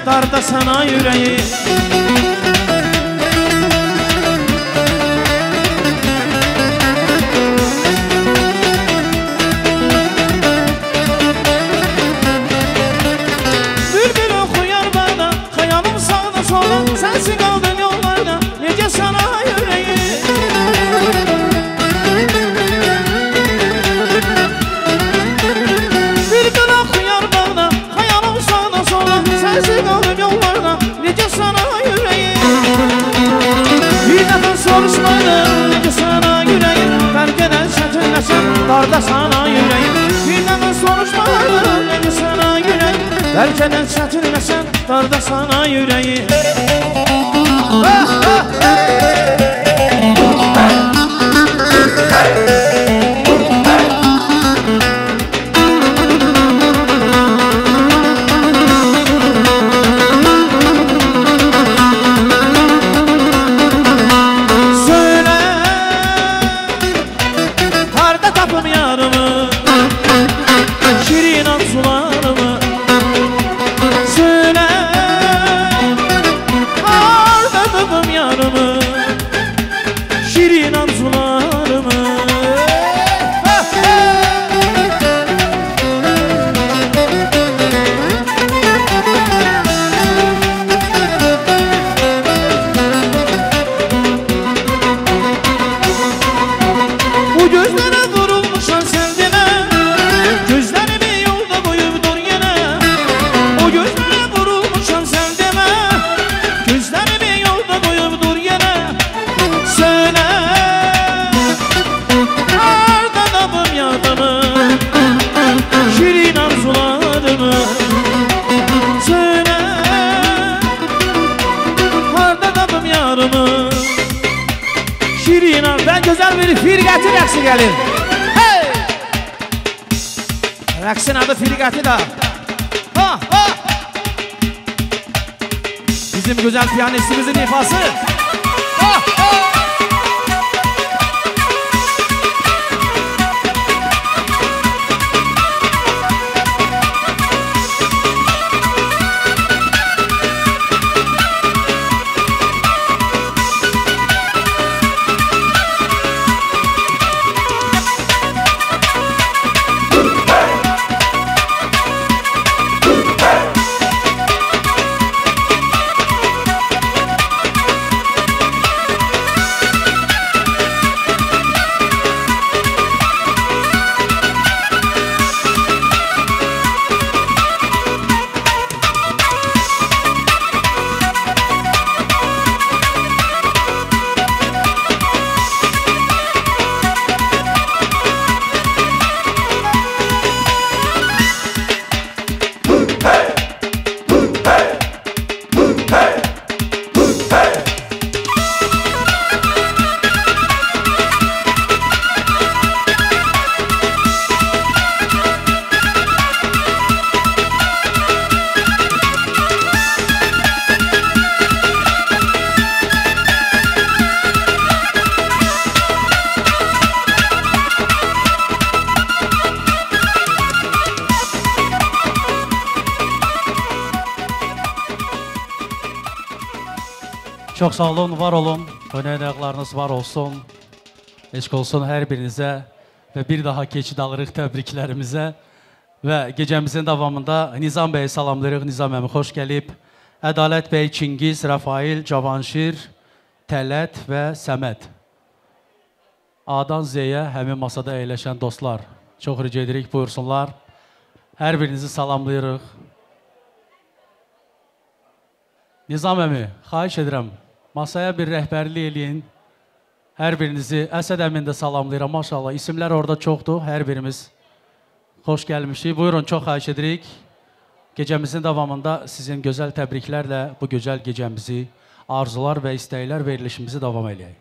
darda sana yüreği. Bülbül okuyar bana, hayalım sağda sola, sensin kaldın yollarda, nece sana yüreği. Bülbül okuyar bana, hayalım sağda sola, sensin kaldın yollarda, nece sana yüreği. Bir defa soruşmadım, nece sana yüreği, terk eden çetinleşen, darda sana yüreği. Bir defa soruşmadım, nece sana yüreği, terk eden çetinleşen, darda sana yüreği. Söyle, harda tapım yarımı, şirin arzularımı. Söyle, harda tapım yarımı, şirin arzularımı. Bu gözlere vurulmuşan sevdine, gözlerimi yolda koyup dur yine. O gözlere vurulmuşan sevdime, gözlerimi yolda koyup dur yine. Söyle, harda tapım yardımı, şirin arzularımı. Söyle, harda tapım yarımı, şirin ar... Ben güzel bir firgati rəqsi gəlir. Hey! Rəqsin adı firgati da. Ha, ha! Bizim güzel piyanistimizin ifası. Ha, ha! Çok sağ olun, var olun. Oynayacaqlarınız var olsun. Eşq olsun hər birinizə və bir daha keçid alırıq təbriklərimizə. Və gecəmizin davamında Nizam bəyi salamlayırıq. Nizam əmi xoş gəlib. Ədalət bəy, Çingiz, Rafail, Cavanşir, Tələt və Səməd. A'dan Z'yə həmin masada əyləşən dostlar. Çox rica edirik, buyursunlar. Hər birinizi salamlayırıq. Nizam əmi, xahiş edirəm. Masaya bir rəhbərlik eləyin. Hər birinizi Əsəd əmin də salamlayıram. Maşallah, isimlər orada çoxdur. Hər birimiz xoş gəlmişik. Buyurun, çox xahiş edirik. Gecəmizin davamında sizin gözəl təbriklərlə bu gözəl gecəmizi, arzular və istəklər verilişimizi davam eləyək.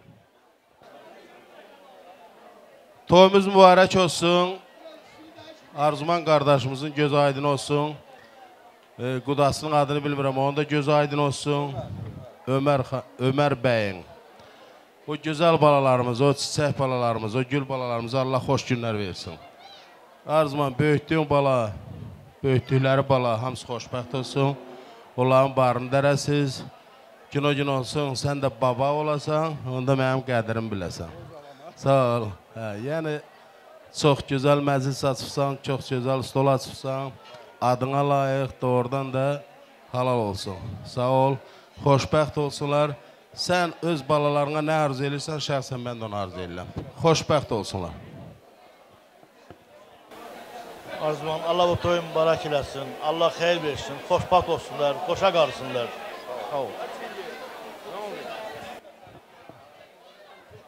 Toyumuz mübarək olsun. Arzuman qardaşımızın göz aydın olsun. Qudasının adını bilmirəm, onun da göz aydın olsun. Ömər bəyin. O gözəl balalarımız, o çiçək balalarımız, o gül balalarımıza Allah xoş günlər versin. Arzuman, böyütdüyün bala, böyütdükləri bala, hamısı xoşbəxt olsun. onların barını dərəsiz. Gün o gün olsun, sən də baba olasan, onda mənim qədrim biləsən. Sağ ol. Yəni, çox gözəl məclis açıbsan, çox gözəl stol açıbsan. Adına layiq, doğrudan da halal olsun. Sağ ol, xoşbəxt olsunlar. Sən öz balalarına nə arzu edirsən, şəxsən mən də onu arzu edirəm. Xoşbəxt olsunlar. Arzuman, Allah bu toyu mübarək eləsin, Allah xeyir versin, xoşbəxt olsunlar, qoşa qarsınlar. Sağ ol.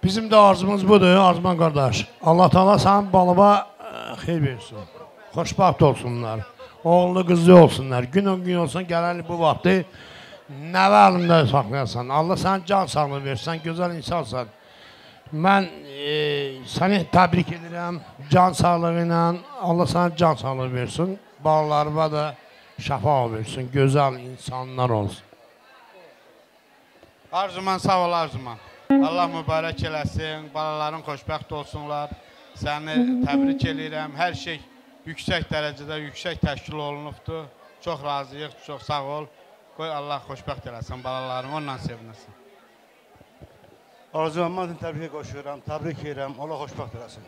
Bizim də arzumuz budur, Arzuman qardaş. Allah Teala sənin balaba xeyir versin. Xoşbəxt olsunlar. Oğullu qızlı olsunlar. Gün o gün olsun, gələn bu vaxtı nəvə əlimdə saxlayasan. Allah sənə can sağlığı versin, gözəl insansan. Mən səni təbrik edirəm, can sağlığı ilə. Allah sənə can sağlığı versin. Balalarıma da şəfa versin, gözəl insanlar olsun. Arzuman, sağ ol Arzuman. Allah mübarək eləsin, balaların xoşbəxt olsunlar. Səni təbrik edirəm. Hər şey yüksək dərəcədə, yüksək təşkil olunubdur. Çox razıyıq, çox sağ ol. Qoy Allah xoşbəxt eləsin, balaların onunla sevinirsin. Arzuman, mən təbrikə qoşuyorum, təbrik edirəm, Allah xoşbəxt eləsin.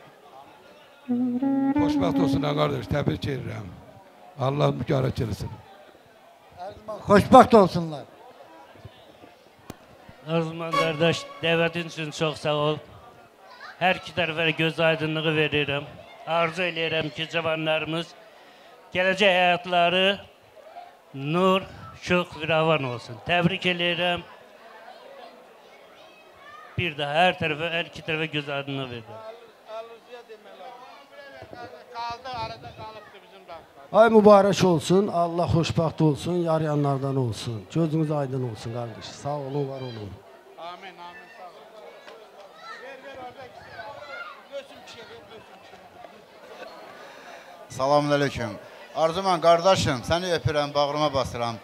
Xoşbəxt olsunlar qardaş, təbrik edirəm. Allah mübarək eləsin. Xoşbəxt olsunlar. Arzuman qardaş, dəvətin üçün çox sağ ol. Hər iki tərəfə göz aydınlığı verirəm. Arzu edirəm ki, cavanlarımız gələcək həyatları nur, şux, firavan olsun. Təbrik edirəm. Bir daha hər tərəfə, hər iki tərəfə göz aydınlığı verirəm. Ay mübarək olsun, Allah xoşbəxt olsun, yarayanlardan olsun. Gözünüz aydın olsun qardaş. Sağ olun, var olun. Amin, amin, sağ olun. Salamünaleyküm. Arzuman qardaşım, səni öpürəm, bağrıma basıram.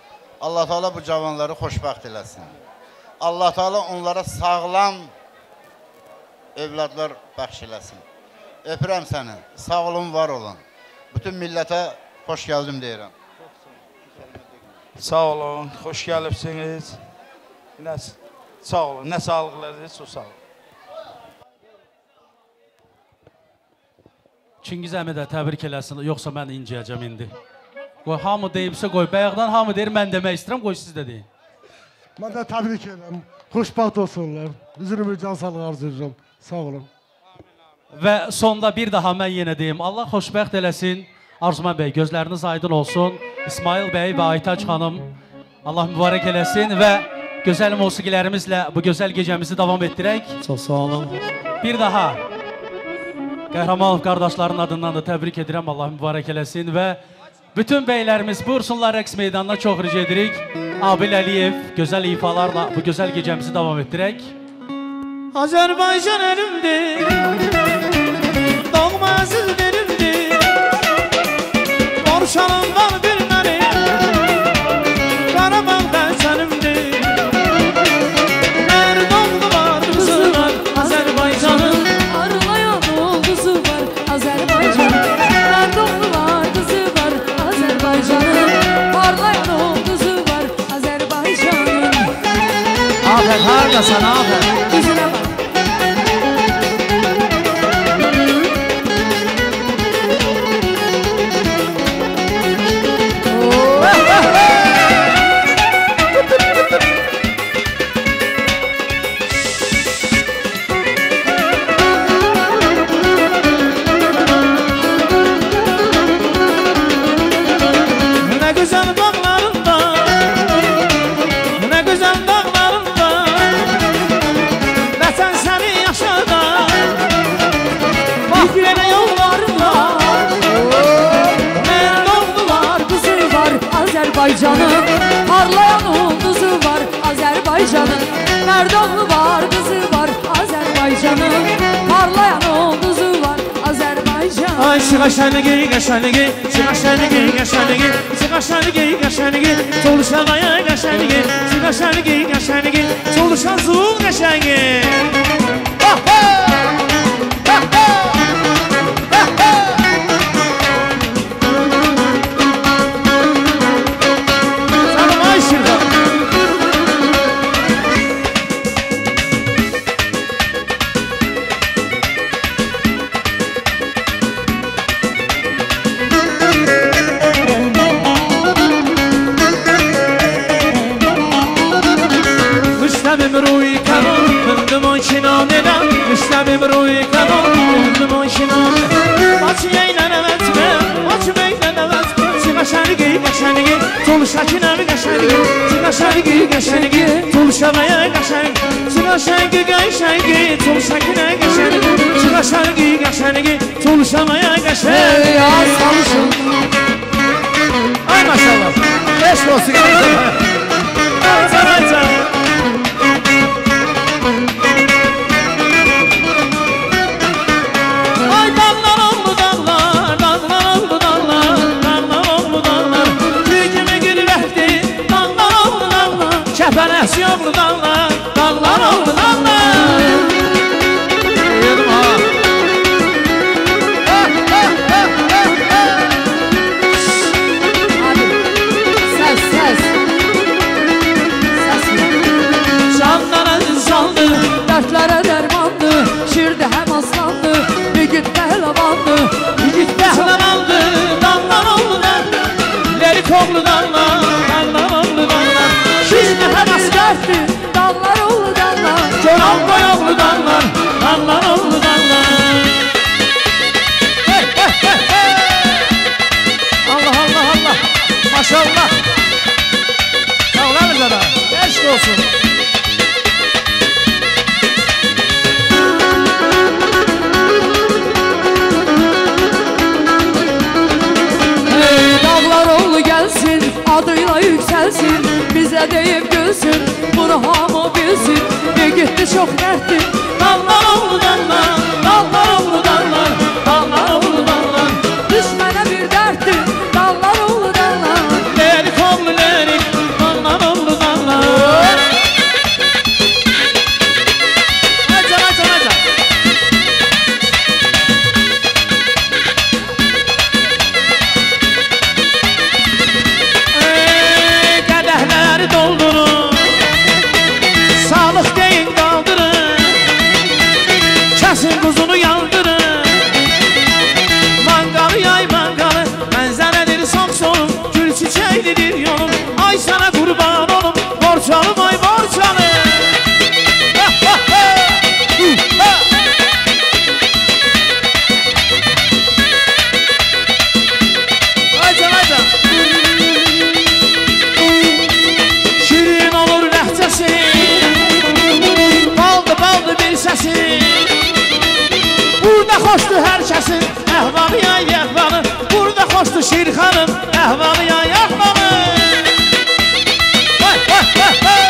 Allah Teala bu cavanları xoşbəxt eləsin. Allah Teala onlara sağlam evladlar bəxş eləsin. Öpürəm səni. Sağ olun, var olun. Bütün millətə xoş gəldim deyirəm. Sağ olun, xoş gəlibsiniz. Sağ olun, nə sağlıqlarınız, çox sağ olun. Çingiz əmi də təbrik eləsin, yoxsa mən incəyəcəm indi. Qoy, hamı deyibsə qoy, bayaqdan hamı deyir, mən demək istəyirəm, qoy siz də deyin. Mən də təbrik edirəm, xoşbəxt olsunlar. Üzrü bir can sağlığı arzu edirəm, sağ olun. Və sonda bir daha mən yenə deyim, Allah xoşbəxt eləsin. Arzuman bəy, gözləriniz aydın olsun. İsmail bəy və Aytac xanım, Allah mübarək eləsin və gözəl musiqilərimizlə bu gözəl gecəmizi davam etdirək. Çox sağ olun. Bir daha Qəhrəmanov qardaşların adından da təbrik edirəm, Allah mübarək eləsin və bütün bəylərimiz buyursunlar rəqs meydanına çox rica edirik. Abil Əliyev gözəl ifalarla bu gözəl gecəmizi davam etdirək. Azərbaycan elimdir, doğma əziz belimdir, borçalım var bir mənim, Qarabağ vətənimdir. Mərdonlu var, qızı var, Azərbaycanın, Arlayan olduzu var, Azərbaycanın. Mərdonlu var, qızı var, Azərbaycanın. Parlayan olduzu var, Azərbaycanın. Afət, haradasan Afət? Üzünə bax. Nə gözəl bağlarında, nə gözəl dağlarında, vətən səni yaşadar. Yükləmə yollarında, Mərdonlu var, qızı var, Azərbaycanın. Parlayan olduzu var, Azərbaycanın. Mərdonlu var, qızı var, Azərbaycanın. Parlayan olduzu var, Azərbaycanın. ay şıqaşanıqı, qaşanıqı, şıqaşanıqı, qaşanıqı, şıqaşanıqı, qaşanıqı, çoluşanaya qaşanıqı, şıqaşanıqı, qaşanıqı, çoluşan zul qaşanıqı. Salam Ayşe. müstemim ruhi kanal Hındım o kinaneden müstemim ruhi kanal Hındım o kinaneden Açı eylenen etme Açı eylenen etme Çığa şərqi qəşəngi Tolu şəkinəmi qəşəngi Çığa şərqi qəşəngi Tolu şəvəyə qəşəngi Çığa şərqi qəşəngi Tolu şəkinə qəşəngi Çığa şərqi qəşəngi Tolu şəvəyə qəşəngi Ey az salışın Ay maşallah Beş olsun Ay canım Ay dağlar oldu dağlar Dağlar oldu dağlar Dağlar oldu dağlar Gücümü gülverdi Dağlar oldu dağlar Kəpənəsi yoklu dağlar Dağlar oldu dağlar Yedim ha Dertlere dermandı, şirdi hem aslandı Yigit pehlevandı, yigit pehlevandı Dağlar oldu dağlar Lerik oldu dağlar Dağlar oldu dağlar Şirdi hem askerdi, dağlar oldu dağlar Coran boy oldu dağlar Dağlar oldu dağlar Hey hey hey hey Allah Allah Allah Maşallah Sağlarız da Eşk olsun adıyla yükselsin Bize deyip gülsün Bunu hamı bilsin Yigitli çok mertli Dağlar oldu dağlar Dağlar oldu dağlar Dağlar oldu dağlar Düşmene bir dertli Dağlar oldu dağlar Lerik oldu lerik Dağlar oldu dağlar Acan acan acan Doldurun Sağlık deyin kaldırın Kesin kuzunu yandırın Mangalı yay mangalı Mənzərədir son solum Gül çiçəklidir yolum Ay sana kurban olum Borçalım ay borçalım Aycan aycan Baldı bir səsi Burada xoşdur hər kəsin Əhvalı ya yəhvalı Burada xoşdur Şirxanın Əhvalı ya yəhvalı Vay vay vay vay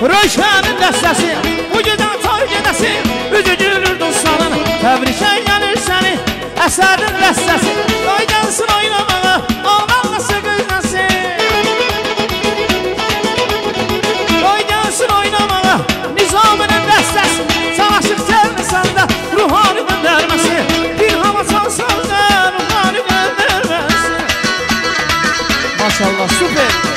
Röşənin dəstəsi Bu güdən toy gedəsi Üzücülür dostların Təbrikə gəlir səni Əsərin dəstəsi Qoy gəlsin oynamağa Almanlısı qıznəsi Qoy gəlsin oynamağa Nizaminin dəstəsi Savaşıq gəlməsəndə Ruhani göndərməsi Bir hava çalsan da Ruhani göndərməsi Maşallah süper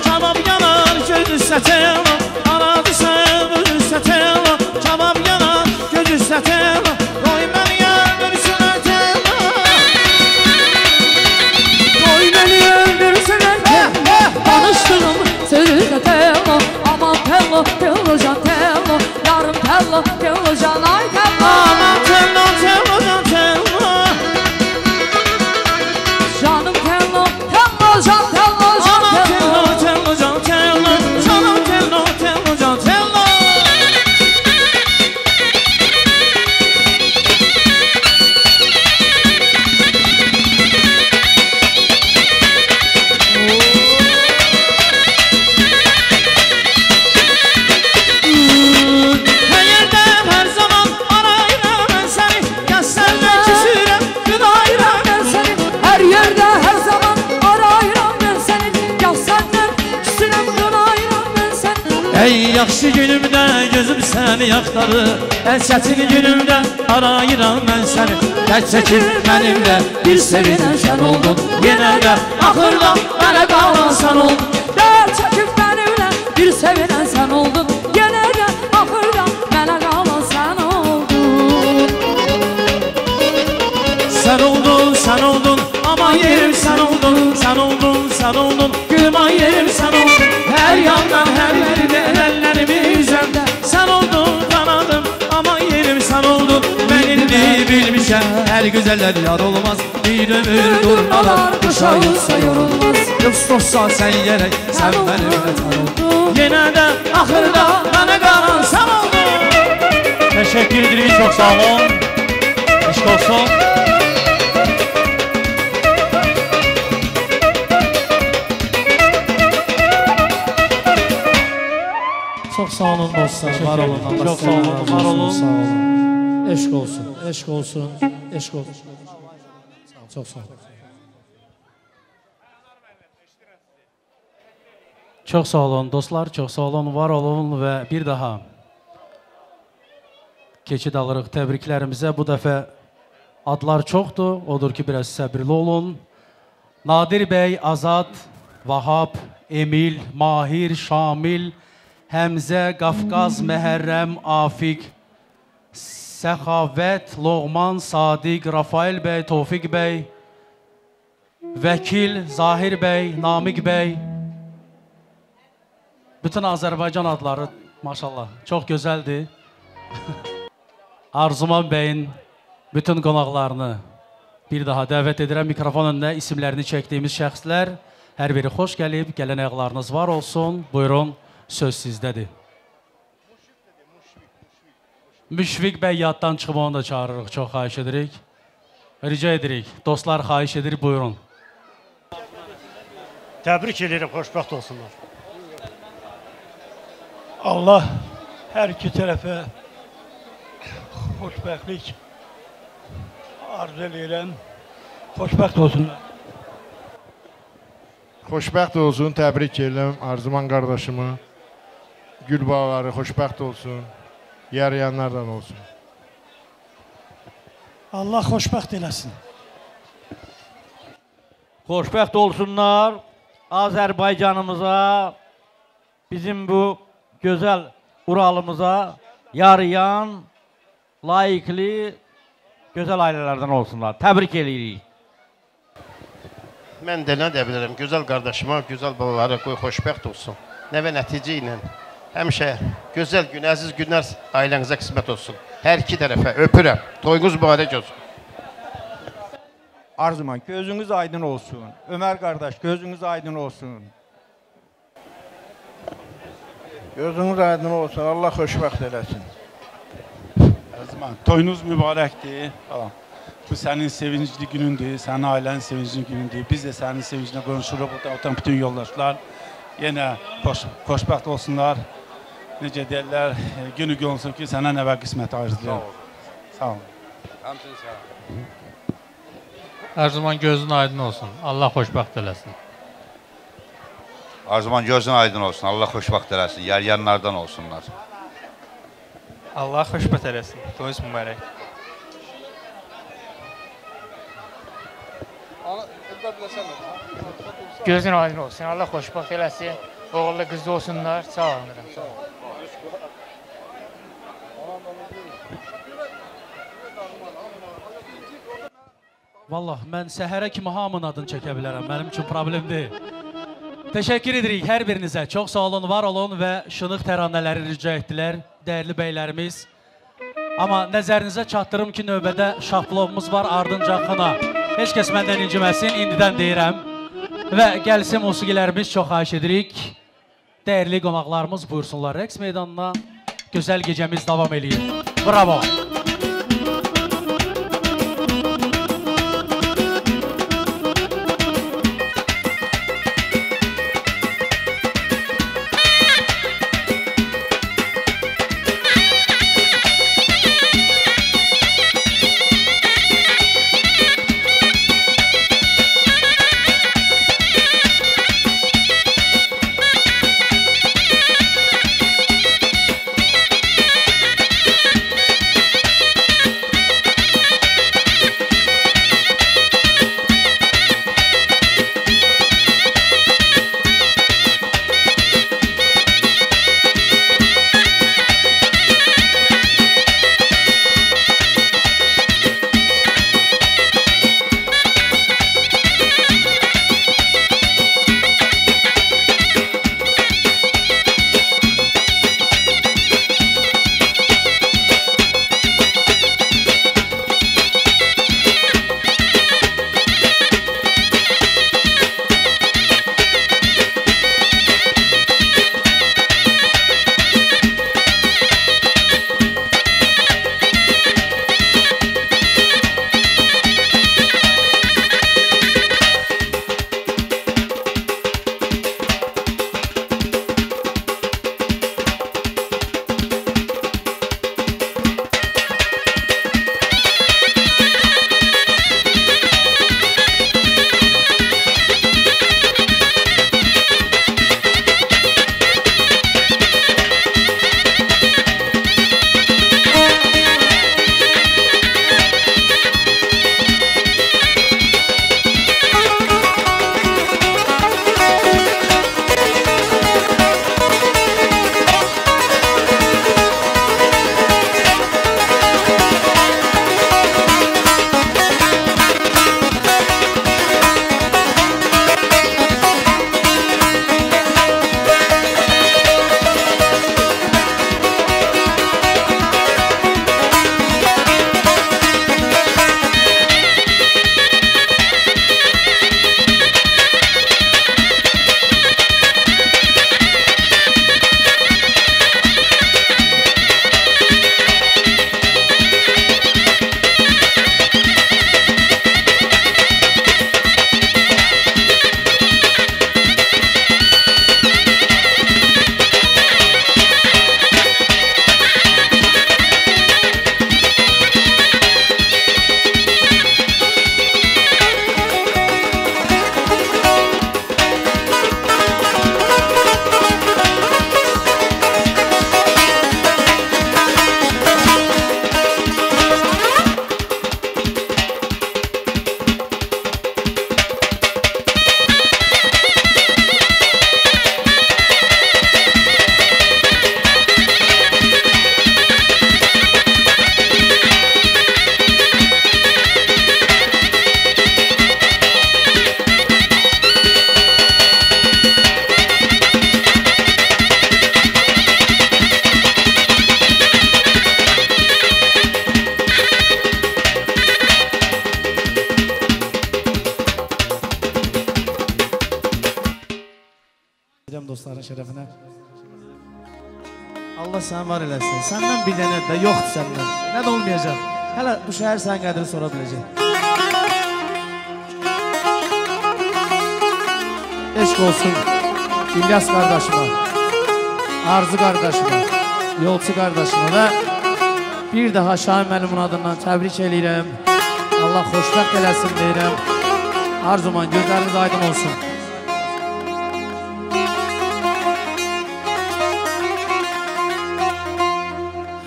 Kebab yanar göz satelo Anadı sevir satelo Kebab yaxşı günümdə gözüm səni yaxtarır Ən çətin günümdə arayıram mən səni Dərd çəkib mənimlə bir sevinən sən oldun Yenə də axırda mənə qalan sən oldun Dərd çəkib mənimlə bir sevinən sən oldun Yenə də axırda mənə qalan sən oldun Sən oldun, aman yerim sən oldun Sən oldun, gülüm ay yerim sən oldun Hər yandan, hər yerdə, əllərimi üzəndə Sən oldun, qanadım, aman yerim sən oldun Mən indi bilmişəm, hər güzəllər yad olmaz Bir ömür durmalar, qışa olsa yorulmaz Yox dostsan sən yerək, sən mənim vətən oldun Yenə də axırda mənə qalan sən oldun Teşekkür ederim, çok sağ olun. Eşk olsun. Çok sağ olun dostlar, var olun. Çok sağ olun, var olun. Sağ olun. Eşk olsun, eşk olsun, eşk olsun. Çok sağ olun. Çok sağ olun dostlar, çok sağ olun, var olun ve bir daha keçid alırıq təbriklərimizə. Bu dəfə adlar çoxdur, odur ki, biraz səbirli olun. Nadir bəy, Azad, Vahab, Emil, Mahir, Şamil, Həmzə, Qafqaz, Məhərrəm, Afiq, Səxavət, Loğman, Sadiq, Rafael bəy, Tofiq bəy, Vəkil, Zahir bəy, Namiq bəy. Bütün Azərbaycan adları, maşallah, çox gözəldir. Arzuman bəyin bütün qonaqlarını bir daha dəvət edirəm. Mikrofon önündə isimlərini çəkdiyimiz şəxslər, hər biri xoş gəlib, gələn ayaqlarınız var olsun. Buyurun, söz sizdədir. Müşfiq bəy yaddan çıxıb onu da çağırırıq, çox xahiş edirik. Rica edirik, dostlar xahiş edir, buyurun. Təbrik edirəm, xoşbəxt olsunlar. Allah hər iki tərəfə xoşbəxtlik arzu edirəm, xoşbəxt olsunlar. Xoşbəxt olsun, təbrik edirəm Arzuman qardaşımı. Gülbağları xoşbəxt olsun, yarayanlardan olsun. Allah xoşbəxt eləsin. Xoşbəxt olsunlar Azərbaycanımıza, bizim bu gözəl Uralımıza yarayan, layiqli, gözəl ailələrdən olsunlar. Təbrik edirik. Mən də nə deyə bilərəm, gözəl qardaşıma, gözəl babalara qoy xoşbəxt olsun. Nəvə nəticə ilə həmişə gözəl gün, əziz günlər ailənizə qismət olsun. Hər iki tərəfə öpürəm. Toyunuz mübarək olsun. Arzuman, gözünüz aydın olsun. Ömər qardaş, gözünüz aydın olsun. Gözünüz aydın olsun, Allah xoşbəxt eləsin. Arzuman, toyunuz mübarəkdir. Bu sənin sevincli günündür, sənin ailənin sevincli günündür. Biz də sənin sevincinə qonşuruq, otan bütün yoldaşlar. Yenə xoşbəxt olsunlar. Necə deyirlər, günü gün olsun ki, sənə nəvə qismət arzulayır. Sağ olun. Hamısını sağ olun. Arzuman gözün aydın olsun, Allah xoşbəxt eləsin. Arzuman gözün aydın olsun, Allah xoşbəxt eləsin, yarayanlardan olsunlar. Allah xoşbəxt eləsin, toyunuz mübarək. Gözün aydın olsun, Allah xoşbəxt eləsin, oğullu qızlı olsunlar, sağ olun. Vallah, mən səhərə kimi hamının adını çəkə bilərəm, mənim üçün problem deyil. Təşəkkür edirik hər birinizə, çox sağ olun, var olun və şınıq təranələri rica etdilər, dəyərli bəylərimiz. Amma nəzərinizə çatdırım ki, növbədə şahblovumuz var, ardınca xına. Heç kəs məndən inciməsin, indidən deyirəm. Və gəlsin musiqilərimiz, çox xahiş edirik. Dəyərli qonaqlarımız buyursunlar rəqs meydanına. Gözəl gecəmiz davam eləyir. Bravo! sən dostların şərəfinə. Allah sən var eləsin. Səndən bir dənə də yoxdur səndən. Nə də olmayacaq. Hələ bu şəhər sənin qədrini sora biləcək. Eşq olsun İlyas qardaşıma, Arzu qardaşıma, Yolçu qardaşıma və bir daha Şahin müəllimin adından təbrik edirəm. Allah xoşbəxt eləsin deyirəm. Arzuman gözləriniz aydın olsun.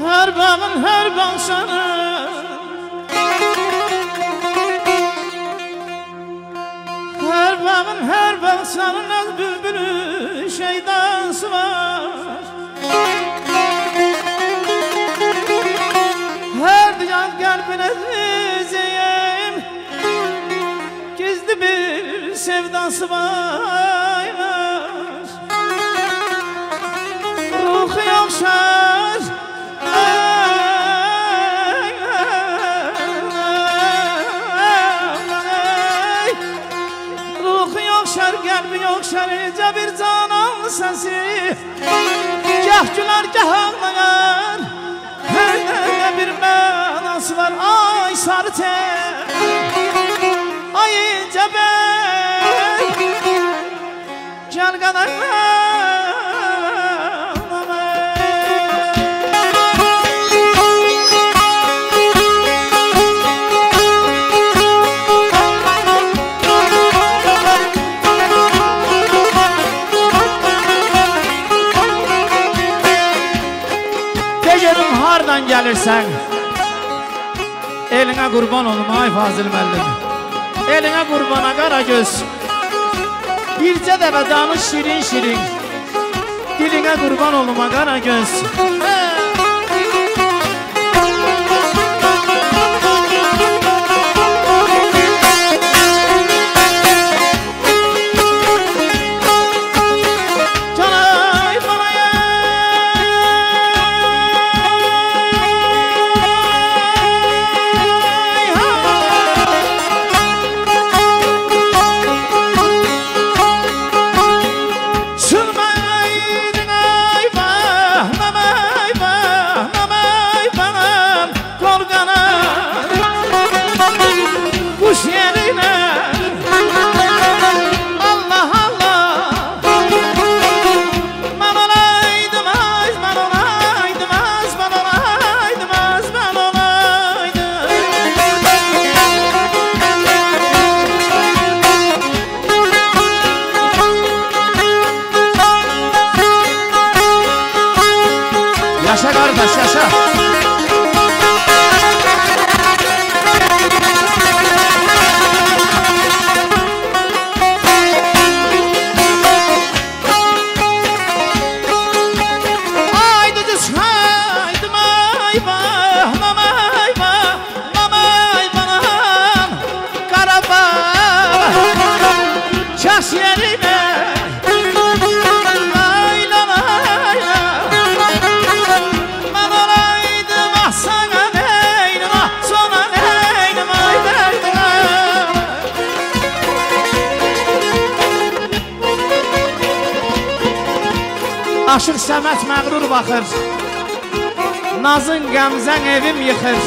Hər bağın hər bağşanı Hər bağın hər bağşanın öz bülbülü şeydası var. Hər diyan qəlbinə zeyim gizli bir sevdası var. Ruhu yoxşar ruhu yoxşar, qəlbi yoxşar, incə bir canan səsi gah gülər, gah ağlayar. Hər nə bir mənası var, ay sarı tər, ay incə bəy, gəl qanayla. Hardan gəlirsən? Elinə qurban olum ay Fazil müəllim. Elinə qurbana qara göz. Bircə dəfə danış şirin şirin. Dilinə qurban olum qara göz. Yaşa kardeş yaşa. Haydi düz haydi may bah mamay bah mamay banam karaba çaş yerine. Aşıq Səməd məğrur baxır, nazın qəmzən evim yıxır.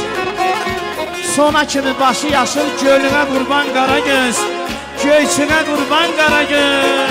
Sona kimi başı yaşıl, gölünə qurban qara göz, göyçünə qurban qara göz.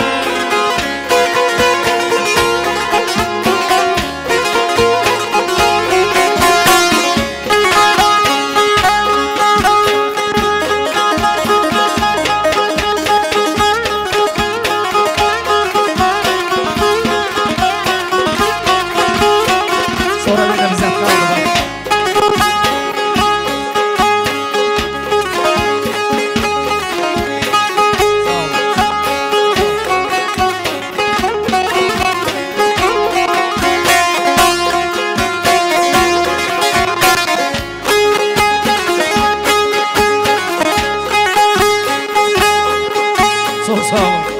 Sağ olun.